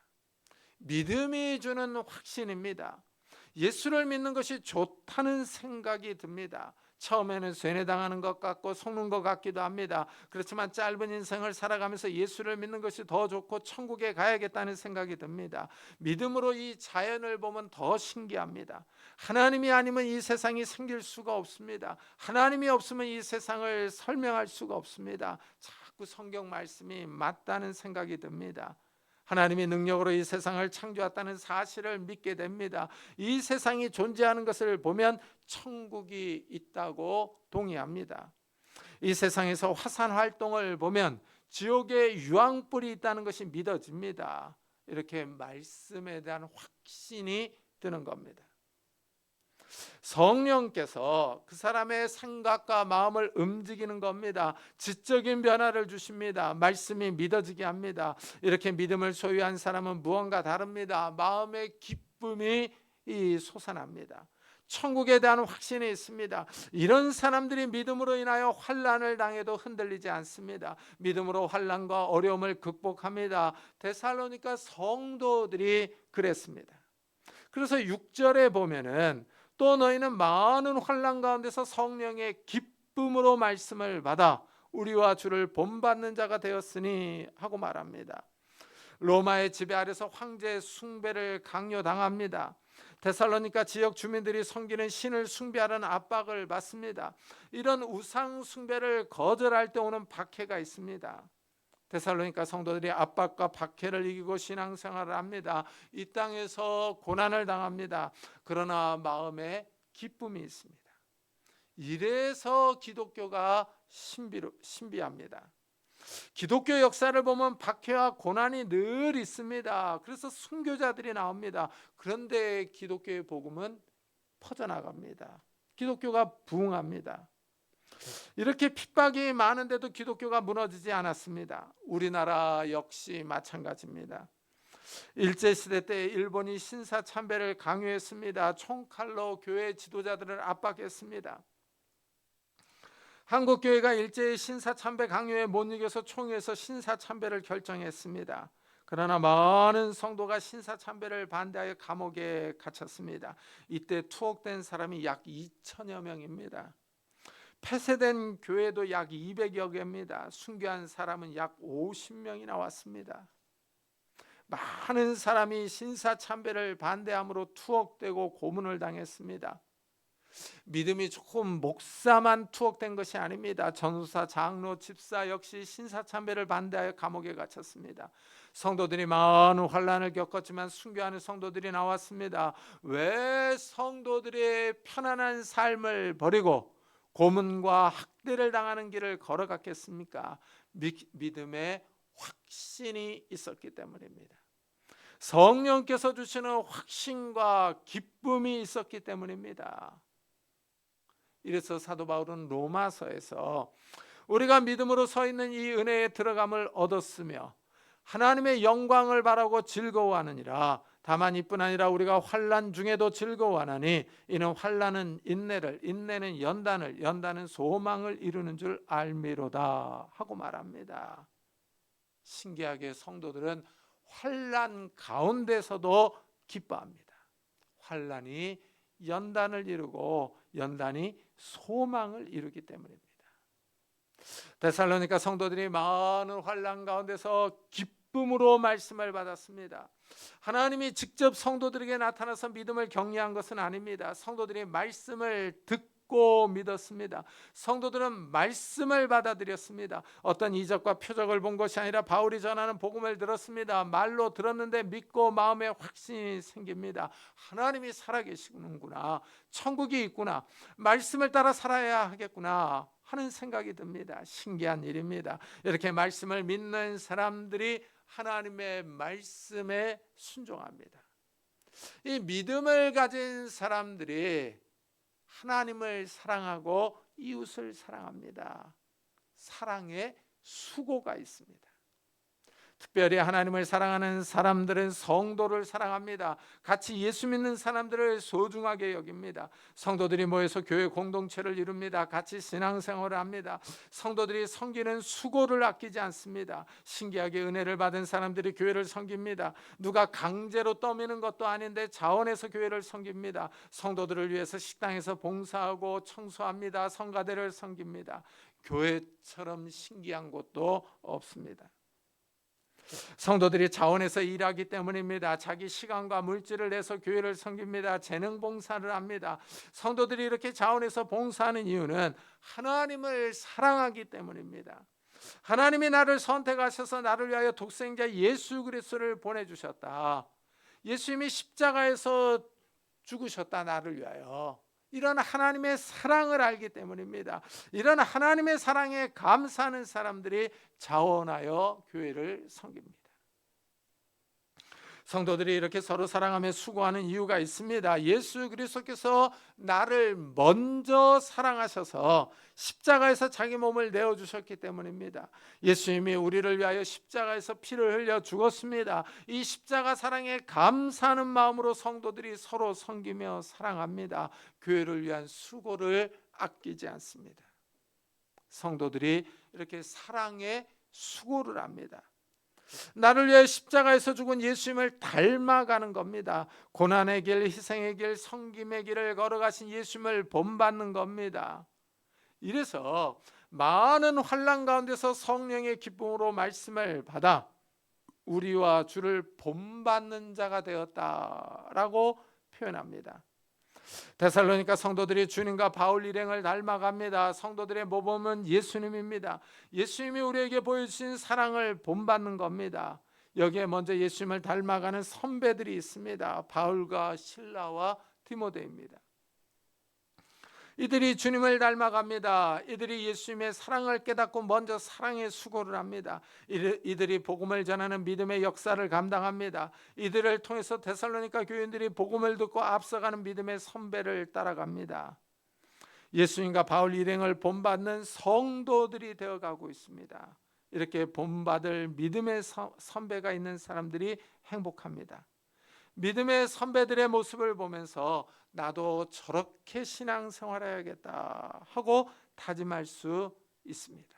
Speaker 1: 믿음이 주는 확신입니다. 예수를 믿는 것이 좋다는 생각이 듭니다. 처음에는 쇠뇌당하는 것 같고 속는 것 같기도 합니다. 그렇지만 짧은 인생을 살아가면서 예수를 믿는 것이 더 좋고 천국에 가야겠다는 생각이 듭니다. 믿음으로 이 자연을 보면 더 신기합니다. 하나님이 아니면 이 세상이 생길 수가 없습니다. 하나님이 없으면 이 세상을 설명할 수가 없습니다. 자꾸 성경 말씀이 맞다는 생각이 듭니다. 하나님이 능력으로 이 세상을 창조했다는 사실을 믿게 됩니다. 이 세상이 존재하는 것을 보면 천국이 있다고 동의합니다. 이 세상에서 화산 활동을 보면 지옥에 유황불이 있다는 것이 믿어집니다. 이렇게 말씀에 대한 확신이 드는 겁니다. 성령께서 그 사람의 생각과 마음을 움직이는 겁니다. 지적인 변화를 주십니다. 말씀이 믿어지게 합니다. 이렇게 믿음을 소유한 사람은 무언가 다릅니다. 마음의 기쁨이 솟아납니다. 천국에 대한 확신이 있습니다. 이런 사람들이 믿음으로 인하여 환난을 당해도 흔들리지 않습니다. 믿음으로 환난과 어려움을 극복합니다. 데살로니가 성도들이 그랬습니다. 그래서 6절에 보면은 또 너희는 많은 환난 가운데서 성령의 기쁨으로 말씀을 받아 우리와 주를 본받는 자가 되었으니 하고 말합니다. 로마의 지배 아래서 황제 숭배를 강요당합니다. 데살로니가 지역 주민들이 섬기는 신을 숭배하는 압박을 받습니다. 이런 우상 숭배를 거절할 때 오는 박해가 있습니다. 데살로니가 성도들이 압박과 박해를 이기고 신앙생활을 합니다. 이 땅에서 고난을 당합니다. 그러나 마음에 기쁨이 있습니다. 이래서 기독교가 신비합니다. 기독교 역사를 보면 박해와 고난이 늘 있습니다. 그래서 순교자들이 나옵니다. 그런데 기독교의 복음은 퍼져나갑니다. 기독교가 부흥합니다. 이렇게 핍박이 많은데도 기독교가 무너지지 않았습니다. 우리나라 역시 마찬가지입니다. 일제시대 때 일본이 신사참배를 강요했습니다. 총칼로 교회 지도자들을 압박했습니다. 한국교회가 일제의 신사참배 강요에 못 이겨서 총회에서 신사참배를 결정했습니다. 그러나 많은 성도가 신사참배를 반대하여 감옥에 갇혔습니다. 이때 투옥된 사람이 약 2천여 명입니다. 폐쇄된 교회도 약 200여 개입니다. 순교한 사람은 약 50명이 나왔습니다. 많은 사람이 신사참배를 반대함으로 투옥되고 고문을 당했습니다. 믿음이 조금 목사만 투옥된 것이 아닙니다. 전도사, 장로, 집사 역시 신사참배를 반대하여 감옥에 갇혔습니다. 성도들이 많은 환난을 겪었지만 순교하는 성도들이 나왔습니다. 왜 성도들의 편안한 삶을 버리고 고문과 학대를 당하는 길을 걸어갔겠습니까? 믿음의 확신이 있었기 때문입니다. 성령께서 주시는 확신과 기쁨이 있었기 때문입니다. 이래서 사도 바울은 로마서에서 우리가 믿음으로 서 있는 이 은혜의 들어감을 얻었으며 하나님의 영광을 바라고 즐거워하느니라. 다만 이뿐 아니라 우리가 환난 중에도 즐거워하나니 이는 환난은 인내를, 인내는 연단을, 연단은 소망을 이루는 줄 알미로다 하고 말합니다. 신기하게 성도들은 환난 가운데서도 기뻐합니다. 환난이 연단을 이루고 연단이 소망을 이루기 때문입니다. 데살로니가 성도들이 많은 환난 가운데서 기쁨으로 말씀을 받았습니다. 하나님이 직접 성도들에게 나타나서 믿음을 격려한 것은 아닙니다. 성도들이 말씀을 듣고 믿었습니다. 성도들은 말씀을 받아들였습니다. 어떤 이적과 표적을 본 것이 아니라 바울이 전하는 복음을 들었습니다. 말로 들었는데 믿고 마음에 확신이 생깁니다. 하나님이 살아계시는구나, 천국이 있구나, 말씀을 따라 살아야 하겠구나 하는 생각이 듭니다. 신기한 일입니다. 이렇게 말씀을 믿는 사람들이 하나님의 말씀에 순종합니다. 이 믿음을 가진 사람들이 하나님을 사랑하고 이웃을 사랑합니다. 사랑에 수고가 있습니다. 특별히 하나님을 사랑하는 사람들은 성도를 사랑합니다. 같이 예수 믿는 사람들을 소중하게 여깁니다. 성도들이 모여서 교회 공동체를 이룹니다. 같이 신앙생활을 합니다. 성도들이 섬기는 수고를 아끼지 않습니다. 신기하게 은혜를 받은 사람들이 교회를 섬깁니다. 누가 강제로 떠미는 것도 아닌데 자원해서 교회를 섬깁니다. 성도들을 위해서 식당에서 봉사하고 청소합니다. 성가대를 섬깁니다. 교회처럼 신기한 곳도 없습니다. 성도들이 자원해서 일하기 때문입니다. 자기 시간과 물질을 내서 교회를 섬깁니다. 재능 봉사를 합니다. 성도들이 이렇게 자원해서 봉사하는 이유는 하나님을 사랑하기 때문입니다. 하나님이 나를 선택하셔서 나를 위하여 독생자 예수 그리스도를 보내주셨다. 예수님이 십자가에서 죽으셨다, 나를 위하여. 이런 하나님의 사랑을 알기 때문입니다. 이런 하나님의 사랑에 감사하는 사람들이 자원하여 교회를 섬깁니다. 성도들이 이렇게 서로 사랑하며 수고하는 이유가 있습니다. 예수 그리스도께서 나를 먼저 사랑하셔서 십자가에서 자기 몸을 내어주셨기 때문입니다. 예수님이 우리를 위하여 십자가에서 피를 흘려 죽었습니다. 이 십자가 사랑에 감사하는 마음으로 성도들이 서로 섬기며 사랑합니다. 교회를 위한 수고를 아끼지 않습니다. 성도들이 이렇게 사랑에 수고를 합니다. 나를 위해 십자가에서 죽은 예수님을 닮아가는 겁니다. 고난의 길, 희생의 길, 섬김의 길을 걸어가신 예수님을 본받는 겁니다. 이래서 많은 환난 가운데서 성령의 기쁨으로 말씀을 받아 우리와 주를 본받는 자가 되었다라고 표현합니다. 데살로니가 성도들이 주님과 바울 일행을 닮아갑니다. 성도들의 모범은 예수님입니다. 예수님이 우리에게 보여주신 사랑을 본받는 겁니다. 여기에 먼저 예수님을 닮아가는 선배들이 있습니다. 바울과 실라와 디모데입니다. 이들이 주님을 닮아갑니다. 이들이 예수님의 사랑을 깨닫고 먼저 사랑의 수고를 합니다. 이들이 복음을 전하는 믿음의 역사를 감당합니다. 이들을 통해서 데살로니가 교인들이 복음을 듣고 앞서가는 믿음의 선배를 따라갑니다. 예수님과 바울 일행을 본받는 성도들이 되어가고 있습니다. 이렇게 본받을 믿음의 선배가 있는 사람들이 행복합니다. 믿음의 선배들의 모습을 보면서 나도 저렇게 신앙생활해야겠다 하고 다짐할 수 있습니다.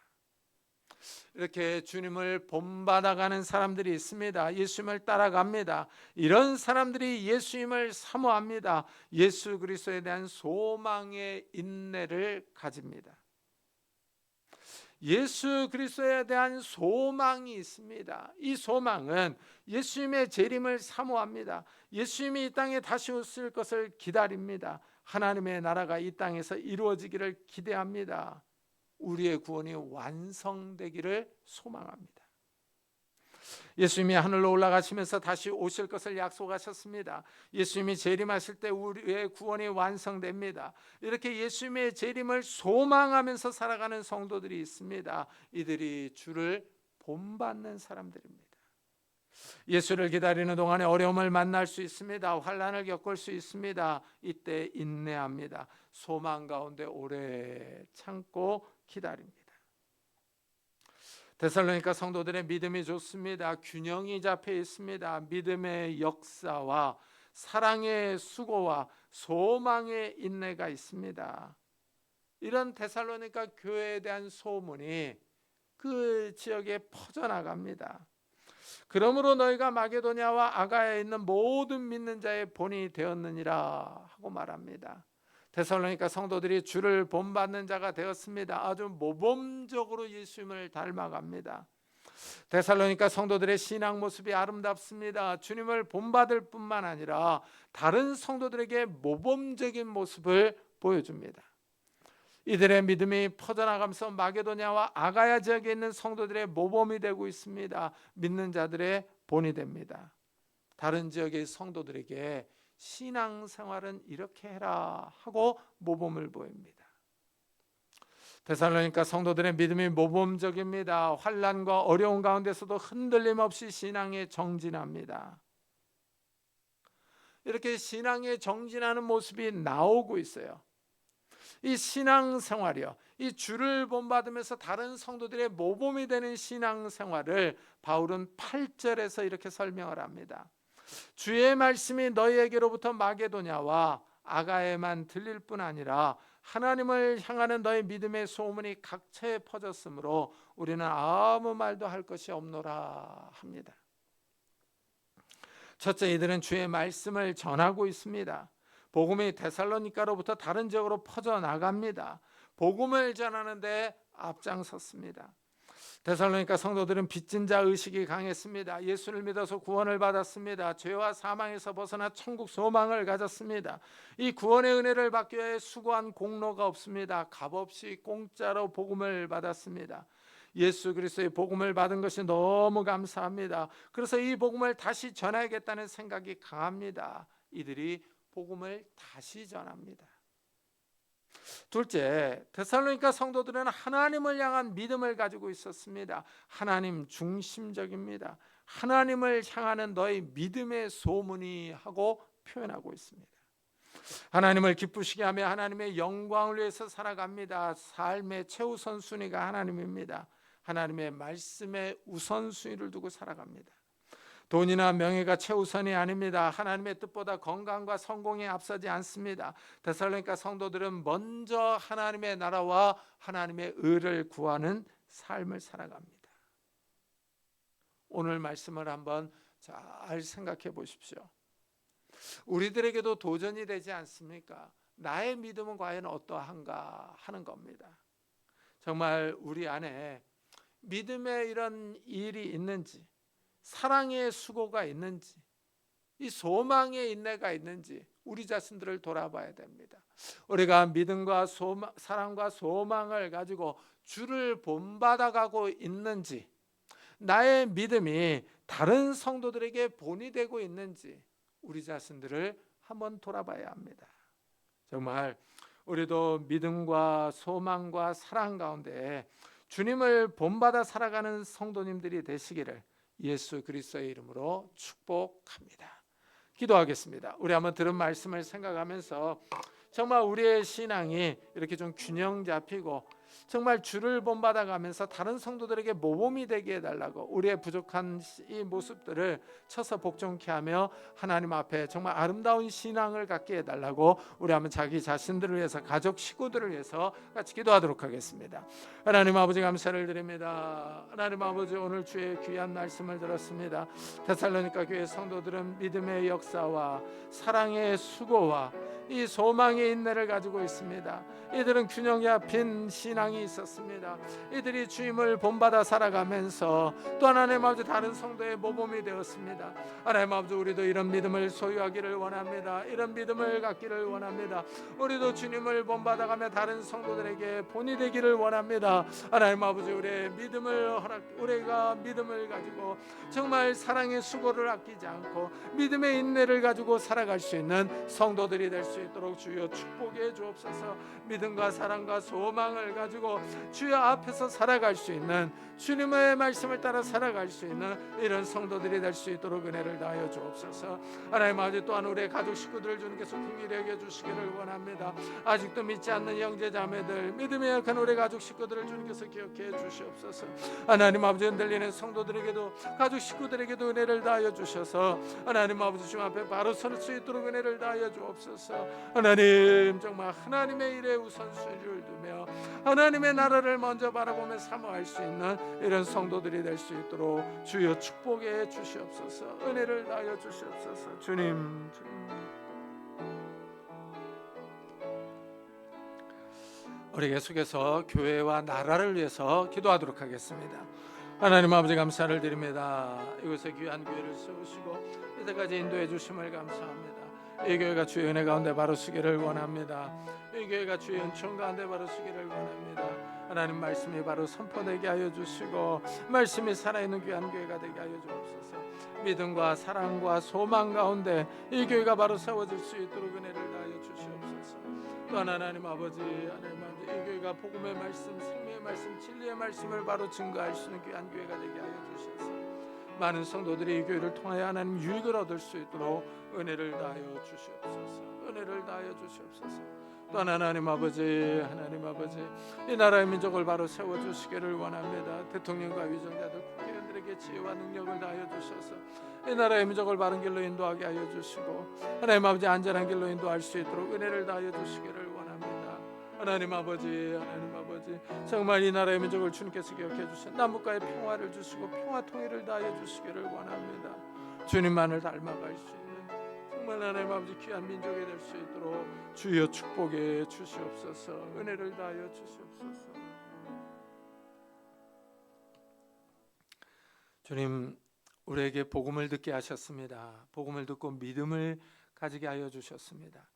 Speaker 1: 이렇게 주님을 본받아가는 사람들이 있습니다. 예수님을 따라갑니다. 이런 사람들이 예수님을 사모합니다. 예수 그리스도에 대한 소망의 인내를 가집니다. 예수 그리스도에 대한 소망이 있습니다. 이 소망은 예수님의 재림을 사모합니다. 예수님이 이 땅에 다시 오실 것을 기다립니다. 하나님의 나라가 이 땅에서 이루어지기를 기대합니다. 우리의 구원이 완성되기를 소망합니다. 예수님이 하늘로 올라가시면서 다시 오실 것을 약속하셨습니다. 예수님이 재림하실 때 우리의 구원이 완성됩니다. 이렇게 예수님의 재림을 소망하면서 살아가는 성도들이 있습니다. 이들이 주를 본받는 사람들입니다. 예수를 기다리는 동안에 어려움을 만날 수 있습니다. 환난을 겪을 수 있습니다. 이때 인내합니다. 소망 가운데 오래 참고 기다립니다. 데살로니가 성도들의 믿음이 좋습니다. 균형이 잡혀 있습니다. 믿음의 역사와 사랑의 수고와 소망의 인내가 있습니다. 이런 데살로니가 교회에 대한 소문이 그 지역에 퍼져나갑니다. 그러므로 너희가 마게도냐와 아가야에 있는 모든 믿는 자의 본이 되었느니라 하고 말합니다. 데살로니가 성도들이 주를 본받는 자가 되었습니다. 아주 모범적으로 예수님을 닮아갑니다. 데살로니가 성도들의 신앙 모습이 아름답습니다. 주님을 본받을 뿐만 아니라 다른 성도들에게 모범적인 모습을 보여줍니다. 이들의 믿음이 퍼져나가면서 마게도냐와 아가야 지역에 있는 성도들의 모범이 되고 있습니다. 믿는 자들의 본이 됩니다. 다른 지역의 성도들에게 신앙생활은 이렇게 해라 하고 모범을 보입니다. 데살로니가 성도들의 믿음이 모범적입니다. 환난과 어려운 가운데서도 흔들림 없이 신앙에 정진합니다. 이렇게 신앙에 정진하는 모습이 나오고 있어요. 이 신앙생활이요, 이 주를 본받으면서 다른 성도들의 모범이 되는 신앙생활을 바울은 8절에서 이렇게 설명을 합니다. 주의 말씀이 너희에게로부터 마게도냐와 아가야에만 들릴 뿐 아니라 하나님을 향하는 너희 믿음의 소문이 각처에 퍼졌으므로 우리는 아무 말도 할 것이 없노라 합니다. 첫째, 이들은 주의 말씀을 전하고 있습니다. 복음이 데살로니가로부터 다른 지역으로 퍼져나갑니다. 복음을 전하는데 앞장섰습니다. 데살로니가 성도들은 빚진 자 의식이 강했습니다. 예수를 믿어서 구원을 받았습니다. 죄와 사망에서 벗어나 천국 소망을 가졌습니다. 이 구원의 은혜를 받기 위해 수고한 공로가 없습니다. 값없이 공짜로 복음을 받았습니다. 예수 그리스도의 복음을 받은 것이 너무 감사합니다. 그래서 이 복음을 다시 전해야겠다는 생각이 강합니다. 이들이 복음을 다시 전합니다. 둘째, 데살로니가 성도들은 하나님을 향한 믿음을 가지고 있었습니다. 하나님 중심적입니다. 하나님을 향하는 너희 믿음의 소문이 하고 표현하고 있습니다. 하나님을 기쁘시게 하며 하나님의 영광을 위해서 살아갑니다. 삶의 최우선순위가 하나님입니다. 하나님의 말씀에 우선순위를 두고 살아갑니다. 돈이나 명예가 최우선이 아닙니다. 하나님의 뜻보다 건강과 성공에 앞서지 않습니다. 데살로니가 성도들은 먼저 하나님의 나라와 하나님의 의를 구하는 삶을 살아갑니다. 오늘 말씀을 한번 잘 생각해 보십시오. 우리들에게도 도전이 되지 않습니까? 나의 믿음은 과연 어떠한가 하는 겁니다. 정말 우리 안에 믿음의 이런 일이 있는지, 사랑의 수고가 있는지, 이 소망의 인내가 있는지 우리 자신들을 돌아봐야 됩니다. 우리가 믿음과 사랑과 소망을 가지고 주를 본받아가고 있는지, 나의 믿음이 다른 성도들에게 본이 되고 있는지 우리 자신들을 한번 돌아봐야 합니다. 정말 우리도 믿음과 소망과 사랑 가운데 주님을 본받아 살아가는 성도님들이 되시기를 예수 그리스도의 이름으로 축복합니다. 기도하겠습니다. 우리 한번 들은 말씀을 생각하면서 정말 우리의 신앙이 이렇게 좀 균형 잡히고 정말 주를 본받아 가면서 다른 성도들에게 모범이 되게 해달라고, 우리의 부족한 이 모습들을 쳐서 복종케 하며 하나님 앞에 정말 아름다운 신앙을 갖게 해달라고 우리 한번 자기 자신들을 위해서, 가족 식구들을 위해서 같이 기도하도록 하겠습니다. 하나님 아버지 감사를 드립니다. 하나님 아버지, 오늘 주의 귀한 말씀을 들었습니다. 데살로니가 교회 성도들은 믿음의 역사와 사랑의 수고와 이 소망의 인내를 가지고 있습니다. 이들은 균형 잡힌 신앙이 있었습니다. 이들이 주님을 본받아 살아가면서 또 하나님 아버지 다른 성도의 모범이 되었습니다. 하나님 아버지, 우리도 이런 믿음을 소유하기를 원합니다. 이런 믿음을 갖기를 원합니다. 우리도 주님을 본받아가며 다른 성도들에게 본이 되기를 원합니다. 하나님 아버지, 우리의 믿음을 우리가 믿음을 가지고 정말 사랑의 수고를 아끼지 않고 믿음의 인내를 가지고 살아갈 수 있는 성도들이 될 수 있도록 주여 축복해 주옵소서. 믿음과 사랑과 소망을 가지고 가지고 주여 앞에서 살아갈 수 있는, 주님의 말씀을 따라 살아갈 수 있는 이런 성도들이 될 수 있도록 은혜를 다하여 주옵소서. 하나님 아버지, 또한 우리의 가족 식구들을 주님께서 긍휼히 여겨 주시기를 원합니다. 아직도 믿지 않는 형제 자매들, 믿음의 약한 우리 가족 식구들을 주님께서 기억해 주시옵소서. 하나님 아버지, 흔들리는 성도들에게도 가족 식구들에게도 은혜를 다하여 주셔서 하나님 아버지 주님 앞에 바로 설 수 있도록 은혜를 다하여 주옵소서. 하나님, 정말 하나님의 일에 우선순위를 두며 하나님의 나라를 먼저 바라보며 사모할 수 있는 이런 성도들이 될 수 있도록 주여 축복해 주시옵소서. 은혜를 다하여 주시옵소서. 주님, 우리 계속해서 교회와 나라를 위해서 기도하도록 하겠습니다. 하나님 아버지, 감사를 드립니다. 이곳에 귀한 교회를 세우시고 이때까지 인도해 주심을 감사합니다. 이 교회가 주의 은혜 가운데 바로 서기를 원합니다. 이 교회가 주의 은총 가운데 바로 서기를 원합니다. 하나님, 말씀이 바로 선포되게 하여 주시고 말씀이 살아있는 귀한 교회가 되게 하여 주옵소서. 믿음과 사랑과 소망 가운데 이 교회가 바로 세워질 수 있도록 은혜를 다하여 주시옵소서. 또한 하나님 아버지, 이 교회가 복음의 말씀, 생명의 말씀, 진리의 말씀을 바로 증거할 수 있는 귀한 교회가 되게 하여 주셔서 많은 성도들이 이 교회를 통하여 하나님 유익을 얻을 수 있도록 은혜를 다하여 주시옵소서. 은혜를 다하여 주시옵소서. 또한 하나님 아버지, 이 나라의 민족을 바로 세워주시기를 원합니다. 대통령과 위정자들, 국회의원들에게 지혜와 능력을 다하여 주셔서 이 나라의 민족을 바른 길로 인도하게 하여 주시고 하나님 아버지, 안전한 길로 인도할 수 있도록 은혜를 다하여 주시기를 원합니다. 하나님 아버지, 정말 이 나라의 민족을 주님께서 기억해 주신 남북과의 평화를 주시고 평화 통일을 다하여 주시기를 원합니다. 주님만을 닮아갈 수 있는 정말 하나님 아버지 귀한 민족이 될 수 있도록 주여 축복해 주시옵소서. 은혜를 다하여 주시옵소서. 주님, 우리에게 복음을 듣게 하셨습니다. 복음을 듣고 믿음을 가지게 하여 주셨습니다.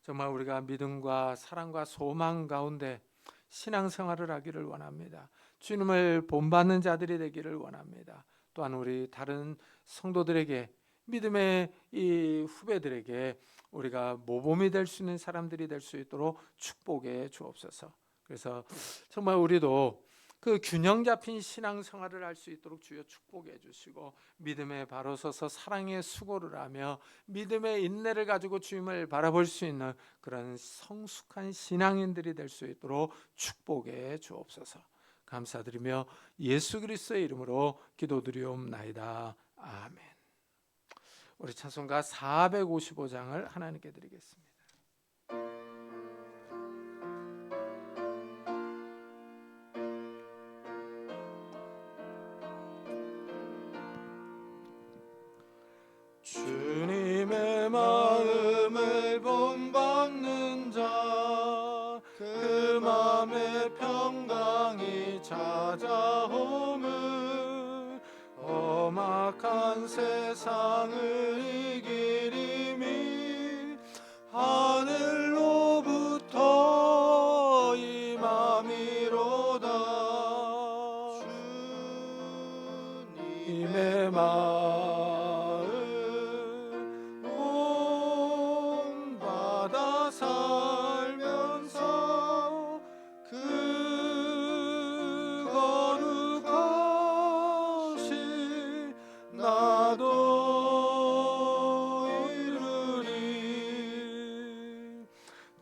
Speaker 1: 정말 우리가 믿음과 사랑과 소망 가운데 신앙생활을 하기를 원합니다. 주님을 본받는 자들이 되기를 원합니다. 또한 우리 다른 성도들에게, 믿음의 이 후배들에게 우리가 모범이 될 수 있는 사람들이 될 수 있도록 축복해 주옵소서. 그래서 정말 우리도 그 균형 잡힌 신앙생활을 할 수 있도록 주여 축복해 주시고 믿음에 바로 서서 사랑의 수고를 하며 믿음의 인내를 가지고 주님을 바라볼 수 있는 그런 성숙한 신앙인들이 될 수 있도록 축복해 주옵소서. 감사드리며 예수 그리스도의 이름으로 기도드리옵나이다. 아멘. 우리 찬송가 455장을 하나님께 드리겠습니다.
Speaker 2: 주님의 마음을 본받는 자, 그 마음에 평강이 찾아오면 험악한 세상을 이기리니 하늘로부터 임함이로다. 주님의 마음 살면서 그 거룩하신 나도 이루리.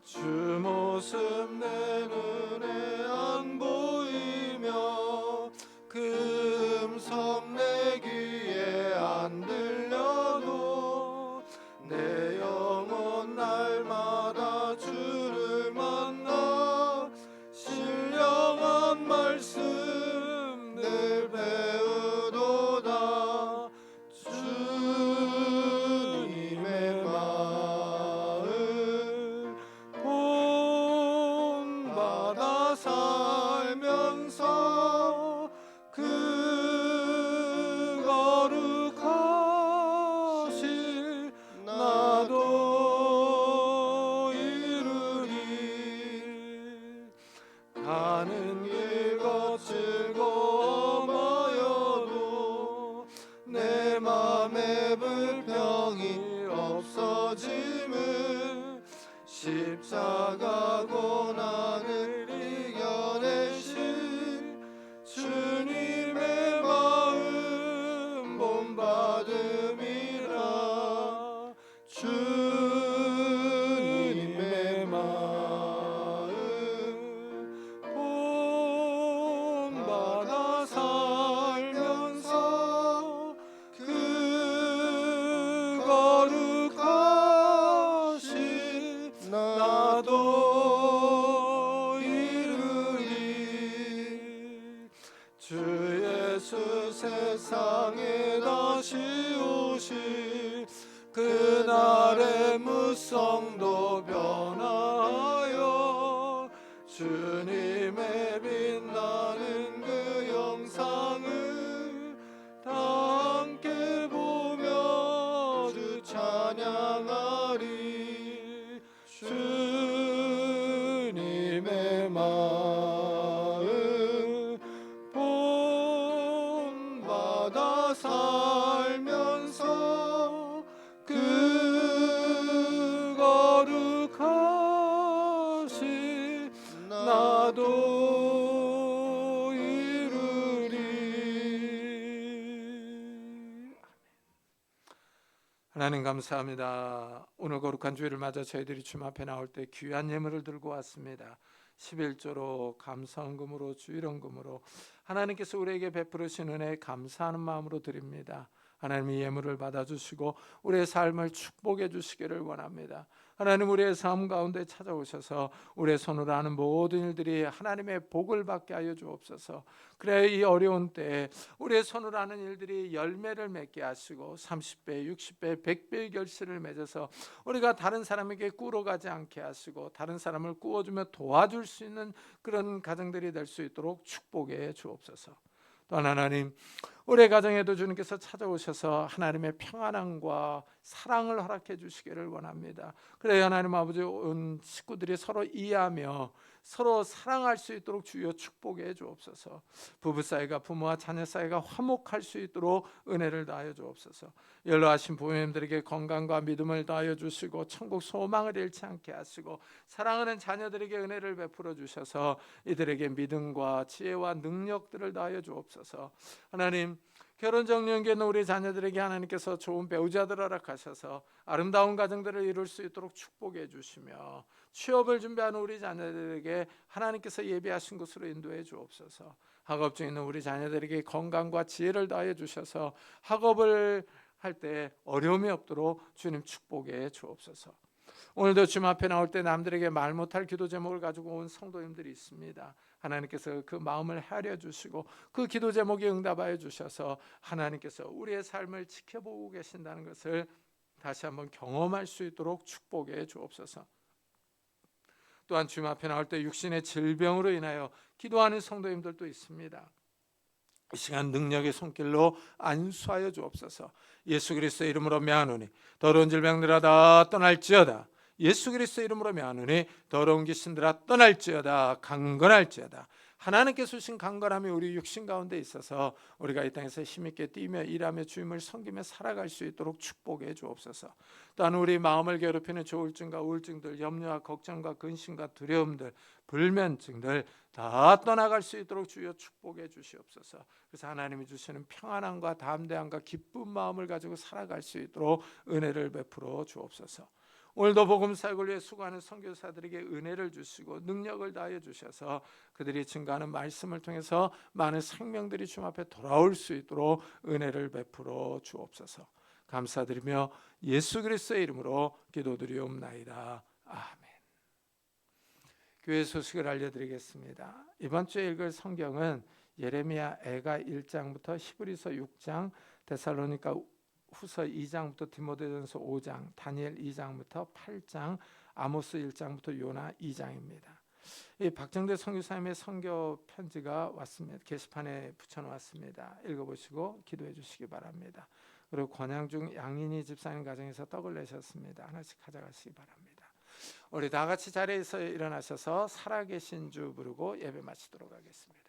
Speaker 2: 주 모습 내 눈에 안 보이며 그 음성 내 귀에 안 세상에 다시 오실 그날의 무성도 변하여 주님의 빛나는 그 영상을 다 함께 보며 주 찬양하리. 주님의 마음 본받아 살면서 그 거룩하신 나도 이루리.
Speaker 1: 하나님 감사합니다. 오늘 거룩한 주일을 맞아 저희들이 주님 앞에 나올 때 귀한 예물을 들고 왔습니다. 11조로 감사헌금으로 주일헌금으로 하나님께서 우리에게 베푸르신 은혜에 감사하는 마음으로 드립니다. 하나님 이 예물을 받아주시고 우리의 삶을 축복해 주시기를 원합니다. 하나님 우리의 삶 가운데 찾아오셔서 우리의 손으로 하는 모든 일들이 하나님의 복을 받게 하여 주옵소서. 그래 이 어려운 때에 우리의 손으로 하는 일들이 열매를 맺게 하시고 30배, 60배, 100배의 결실을 맺어서 우리가 다른 사람에게 꾸러가지 않게 하시고 다른 사람을 꾸어주며 도와줄 수 있는 그런 가정들이 될 수 있도록 축복해 주옵소서. 또한 하나님 우리의 가정에도 주님께서 찾아오셔서 하나님의 평안함과 사랑을 허락해 주시기를 원합니다. 그래 하나님 아버지 온 식구들이 서로 이해하며 서로 사랑할 수 있도록 주여 축복해 주옵소서. 부부 사이가 부모와 자녀 사이가 화목할 수 있도록 은혜를 다하여 주옵소서. 연로하신 부모님들에게 건강과 믿음을 다하여 주시고 천국 소망을 잃지 않게 하시고 사랑하는 자녀들에게 은혜를 베풀어 주셔서 이들에게 믿음과 지혜와 능력들을 다하여 주옵소서. 하나님 결혼정년기에 있는 우리 자녀들에게 하나님께서 좋은 배우자들을 허락하셔서 아름다운 가정들을 이룰 수 있도록 축복해 주시며 취업을 준비하는 우리 자녀들에게 하나님께서 예비하신 곳으로 인도해 주옵소서. 학업 중에 있는 우리 자녀들에게 건강과 지혜를 다해 주셔서 학업을 할 때 어려움이 없도록 주님 축복해 주옵소서. 오늘도 주님 앞에 나올 때 남들에게 말 못할 기도 제목을 가지고 온 성도님들이 있습니다. 하나님께서 그 마음을 헤아려 주시고 그 기도 제목에 응답하여 주셔서 하나님께서 우리의 삶을 지켜보고 계신다는 것을 다시 한번 경험할 수 있도록 축복해 주옵소서. 또한 주님 앞에 나올 때 육신의 질병으로 인하여 기도하는 성도님들도 있습니다. 이 시간 능력의 손길로 안수하여 주옵소서. 예수 그리스도의 이름으로 명하노니 더러운 질병들아 다 떠날지어다. 예수 그리스도의 이름으로 명하노니 더러운 귀신들아 떠날지어다. 강건할지어다. 하나님께서 주신 강건함이 우리 육신 가운데 있어서 우리가 이 땅에서 힘있게 뛰며 일하며 주님을 섬기며 살아갈 수 있도록 축복해 주옵소서. 또한 우리 마음을 괴롭히는 조울증과 우울증들, 염려와 걱정과 근심과 두려움들, 불면증들 다 떠나갈 수 있도록 주여 축복해 주시옵소서. 그래서 하나님이 주시는 평안함과 담대함과 기쁜 마음을 가지고 살아갈 수 있도록 은혜를 베풀어 주옵소서. 오늘도 복음 사역을 위해 수고하는 선교사들에게 은혜를 주시고 능력을 다해 주셔서 그들이 증거하는 말씀을 통해서 많은 생명들이 주님 앞에 돌아올 수 있도록 은혜를 베풀어 주옵소서. 감사드리며 예수 그리스도의 이름으로 기도드리옵나이다. 아멘. 교회 소식을 알려드리겠습니다. 이번 주에 읽을 성경은 예레미야 애가 1장부터 히브리서 6장, 데살로니가 후서 2장부터 디모데전서 5장, 다니엘 2장부터 8장, 아모스 1장부터 요나 2장입니다. 이 박정대 선교사님의 선교 편지가 왔습니다. 게시판에 붙여놓았습니다. 읽어보시고 기도해 주시기 바랍니다. 그리고 권양중 양인희 집사님 가정에서 떡을 내셨습니다. 하나씩 가져가시기 바랍니다. 우리 다 같이 자리에서 일어나셔서 살아계신 주 부르고 예배 마치도록 하겠습니다.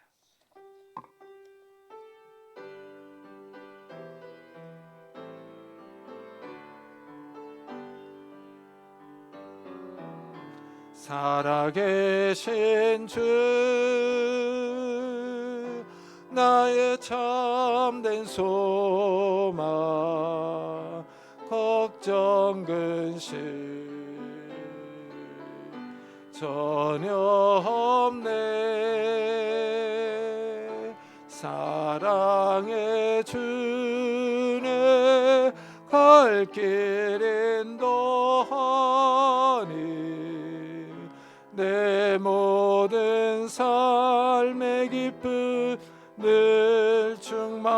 Speaker 1: 살아계신 주 나의 참된 소망 걱정 근심 전혀 없네. 사랑의 주내 갈 길 인도하니 내 모든 삶의 기쁨 늘 충만하네.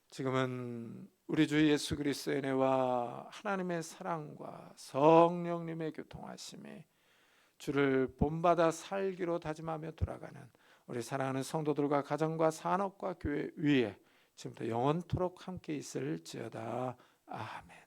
Speaker 1: 지금은 우리 주 예수 그리스도의 은혜와 하나님의 사랑과 성령님의 교통하심이 주를 본받아 살기로 다짐하며 돌아가는 우리 사랑하는 성도들과 가정과 산업과 교회 위에 지금부터 영원토록 함께 있을지어다. 아멘.